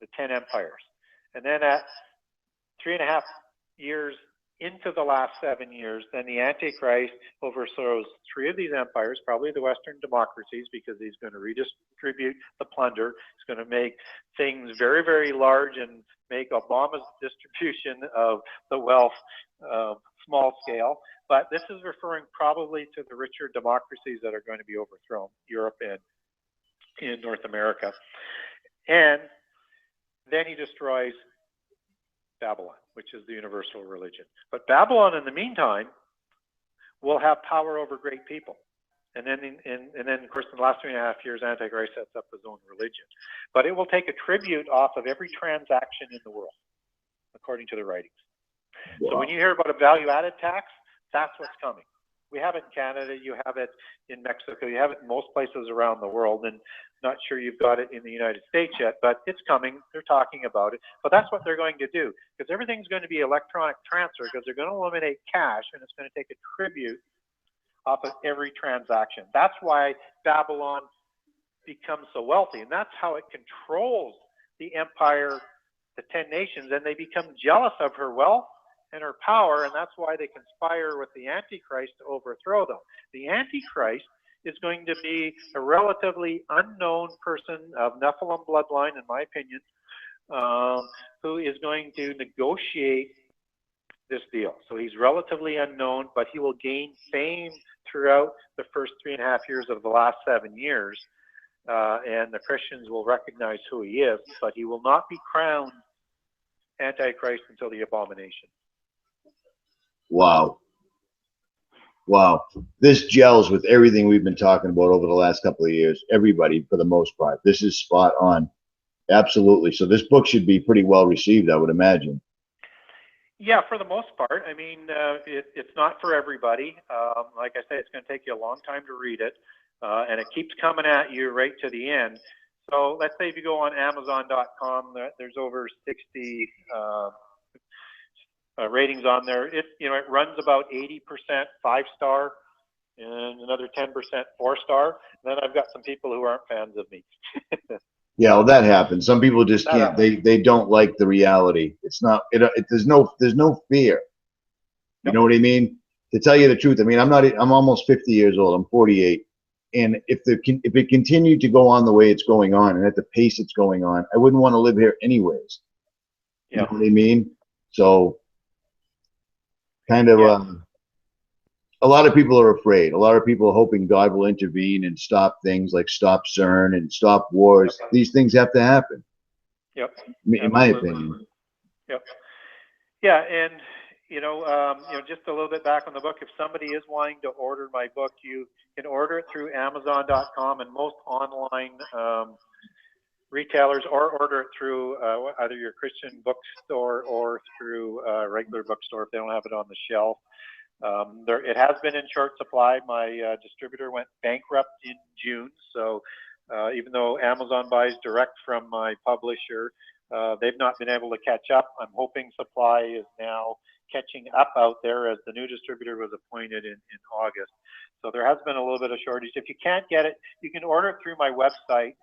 the 10 empires. And then at 3.5 years into the last 7 years, then the Antichrist overthrows 3 of these empires, probably the Western democracies, because he's going to redistribute the plunder. He's going to make things very, very large and make Obama's distribution of the wealth small scale. But this is referring probably to the richer democracies that are going to be overthrown, Europe and in North America. And then he destroys Babylon, which is the universal religion. But Babylon, in the meantime, will have power over great people. And then, and then, of course, in the last 3.5 years, Antichrist sets up his own religion. But it will take a tribute off of every transaction in the world, according to the writings. Wow. So when you hear about a value-added tax, that's what's coming. We have it in Canada, you have it in Mexico, you have it in most places around the world, and not sure you've got it in the United States yet, but it's coming. They're talking about it. But that's what they're going to do, because everything's going to be electronic transfer, because they're going to eliminate cash, and it's going to take a tribute off of every transaction. That's why Babylon becomes so wealthy, and that's how it controls the empire, the 10 nations, and they become jealous of her wealth and her power, and that's why they conspire with the Antichrist to overthrow them. The Antichrist is going to be a relatively unknown person of Nephilim bloodline, in my opinion, who is going to negotiate this deal. So he's relatively unknown, but he will gain fame throughout the first 3.5 years of the last 7 years, and the Christians will recognize who he is, but he will not be crowned Antichrist until the abomination. Wow. Wow. This gels with everything we've been talking about over the last couple of years. Everybody, for the most part. This is spot on. Absolutely. So this book should be pretty well received, I would imagine. Yeah, for the most part. I mean, it's not for everybody. Like I said, it's going to take you a long time to read it, and it keeps coming at you right to the end. So let's say if you go on Amazon.com, there's over 60 ratings on there. It runs about 80% 5-star and another 10% 4-star. Then I've got some people who aren't fans of me. Yeah, well, that happens. Some people just can't. They don't like the reality. It's not. There's no fear. You know what I mean? To tell you the truth, I mean, I'm almost 50 years old. I'm 48, and if it continued to go on the way it's going on and at the pace it's going on, I wouldn't want to live here anyways. You know what I mean? So, kind of. A lot of people are afraid. A lot of people are hoping God will intervene and stop things like stop CERN and stop wars. These things have to happen. Yep. In my opinion. Yep. Yeah, and just a little bit back on the book. If somebody is wanting to order my book, you can order it through Amazon.com and most online retailers, or order it through either your Christian bookstore or through a regular bookstore if they don't have it on the shelf. It has been in short supply. My distributor went bankrupt in June, so even though Amazon buys direct from my publisher, they've not been able to catch up. I'm hoping supply is now catching up out there as the new distributor was appointed in August. So there has been a little bit of shortage. If you can't get it, you can order it through my website,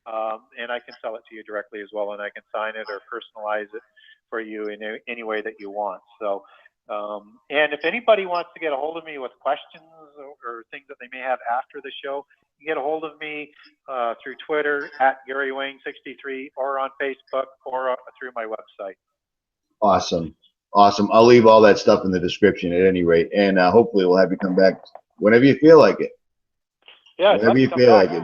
and I can sell it to you directly as well, and I can sign it or personalize it for you in any way that you want. So. And if anybody wants to get a hold of me with questions or things that they may have after the show, you can get a hold of me through Twitter at GaryWayne63 or on Facebook or through my website. Awesome. I'll leave all that stuff in the description at any rate, and hopefully we'll have you come back whenever you feel like it. Yeah, whenever you feel like it.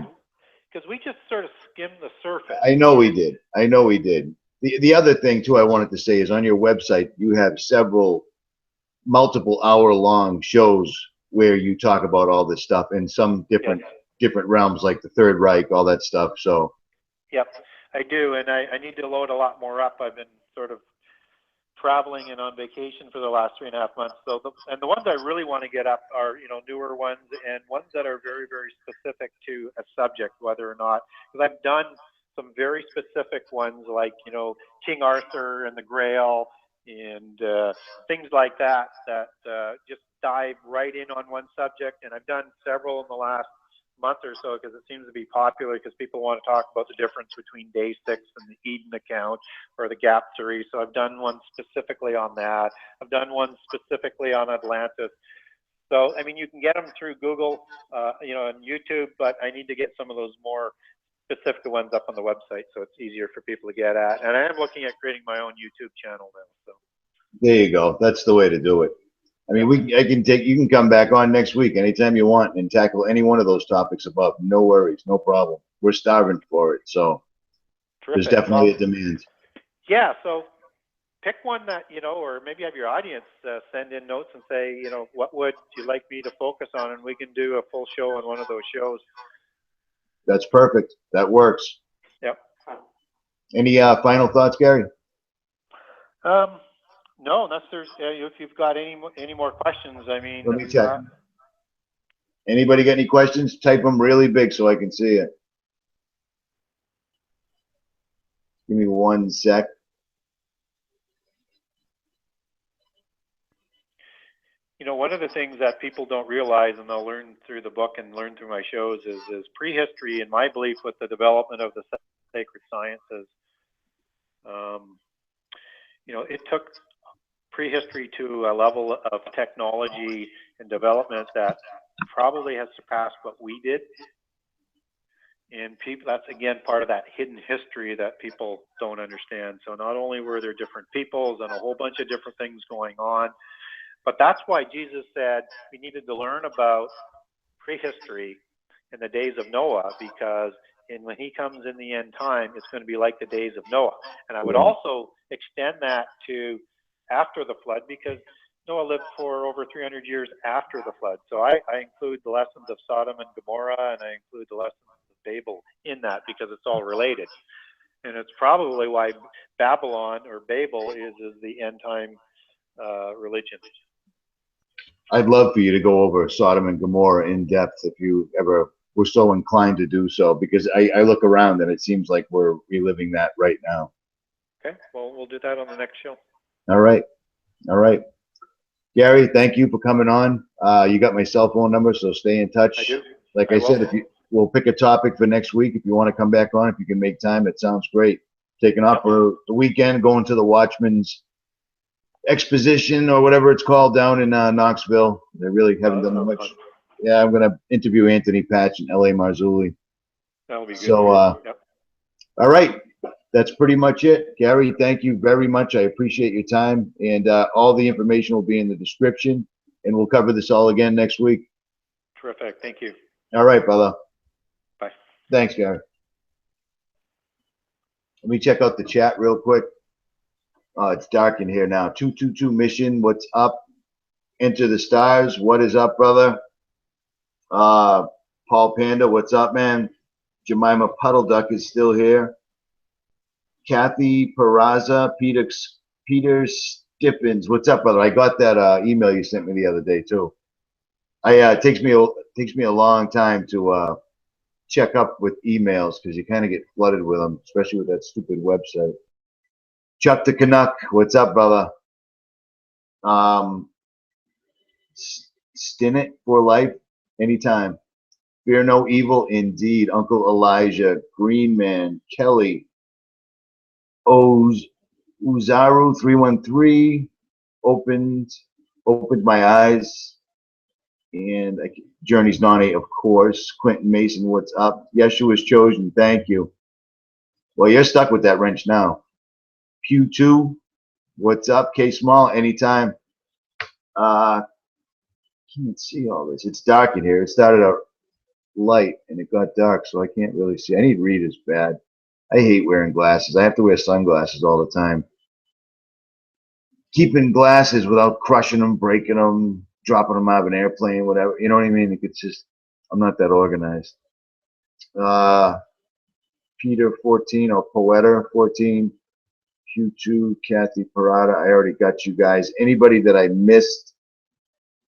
Because we just sort of skimmed the surface. I know we did. The other thing too I wanted to say is on your website you have multiple hour-long shows where you talk about all this stuff in some different realms, like the Third Reich, all that stuff. So. Yep, I do, and I need to load a lot more up. I've been sort of traveling and on vacation for the last 3.5 months. So, the ones I really want to get up are newer ones and ones that are very, very specific to a subject, whether or not, because I've done some very specific ones like King Arthur and the Grail and things like that just dive right in on one subject. And I've done several in the last month or so because it seems to be popular because people want to talk about the difference between Day 6 and the Eden account or the Gap theory. So I've done one specifically on that. I've done one specifically on Atlantis. So, I mean, you can get them through Google, and YouTube, but I need to get some of those more specific ones up on the website so it's easier for people to get at. And I am looking at creating my own YouTube channel now. So there you go. That's the way to do it. I mean, you can come back on next week anytime you want and tackle any one of those topics above. No worries, no problem. We're starving for it, so there's definitely a demand. Yeah, so pick one that or maybe have your audience send in notes and say, what would you like me to focus on, and we can do a full show on one of those shows. That's perfect. That works. Yep. Any final thoughts, Gary? No, unless there's if you've got any more questions. I mean, let me check. Anybody got any questions? Type them really big so I can see it. Give me 1 sec. One of the things that people don't realize, and they'll learn through the book and learn through my shows, is prehistory, in my belief, with the development of the sacred sciences. It took prehistory to a level of technology and development that probably has surpassed what we did. And that's again part of that hidden history that people don't understand. So not only were there different peoples and a whole bunch of different things going on, but that's why Jesus said we needed to learn about prehistory in the days of Noah, because when he comes in the end time, it's going to be like the days of Noah. And I would also extend that to after the flood, because Noah lived for over 300 years after the flood. So I include the lessons of Sodom and Gomorrah, and I include the lessons of Babel in that because it's all related. And it's probably why Babylon or Babel is the end time religion. I'd love for you to go over Sodom and Gomorrah in depth if you ever were so inclined to do so, because I look around and it seems like we're reliving that right now. Okay, well, we'll do that on the next show. All right. All right. Gary, thank you for coming on. You got my cell phone number, so stay in touch. I do. Like I said, we'll pick a topic for next week. If you want to come back on, if you can make time, it sounds great. Taking off for the weekend, going to the Watchman's Exposition or whatever it's called down in Knoxville. They really haven't done much. Fun. Yeah, I'm going to interview Anthony Patch and 𝗦𝗲𝗍𝗲𝗍. That'll be good. So, all right. That's pretty much it. Gary, thank you very much. I appreciate your time. And all the information will be in the description. And we'll cover this all again next week. Terrific. Thank you. All right, brother. Bye. Thanks, Gary. Let me check out the chat real quick. It's dark in here now. 222 Mission, what's up? Enter the Stars, what is up, brother? Paul Panda, what's up, man? 𝗦𝗵𝗿𝗲𝗍𝗺𝗍 is still here. Kathy Peraza, Peter Stiffens, what's up, brother? I got that email you sent me the other day too. It takes me a long time to check up with emails because you kind of get flooded with them, especially with that stupid website. Chuck the Canuck, what's up, brother? Stinnett for life, anytime. Fear no evil, indeed. Uncle Elijah, Green Man, Kelly, Uzaru 313 opened my eyes, and Journey's Nani, of course. Quentin Mason, what's up? Yeshua's chosen, thank you. Well, you're stuck with that wrench now. Pew 2, what's up? K Small, anytime. Can't see all this. It's dark in here. It started out light and it got dark, so I can't really see. I need readers bad. I hate wearing glasses. I have to wear sunglasses all the time. Keeping glasses without crushing them, breaking them, dropping them out of an airplane, whatever. You know what I mean? It's just, I'm not that organized. Peter 14 or Poeta 14. Q2, Kathy Parada. I already got you guys. Anybody that I missed,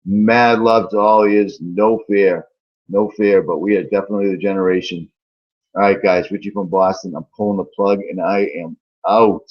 mad love to all yous. No fear. No fear, but we are definitely the generation. All right, guys. Richie from Boston. I'm pulling the plug, and I am out.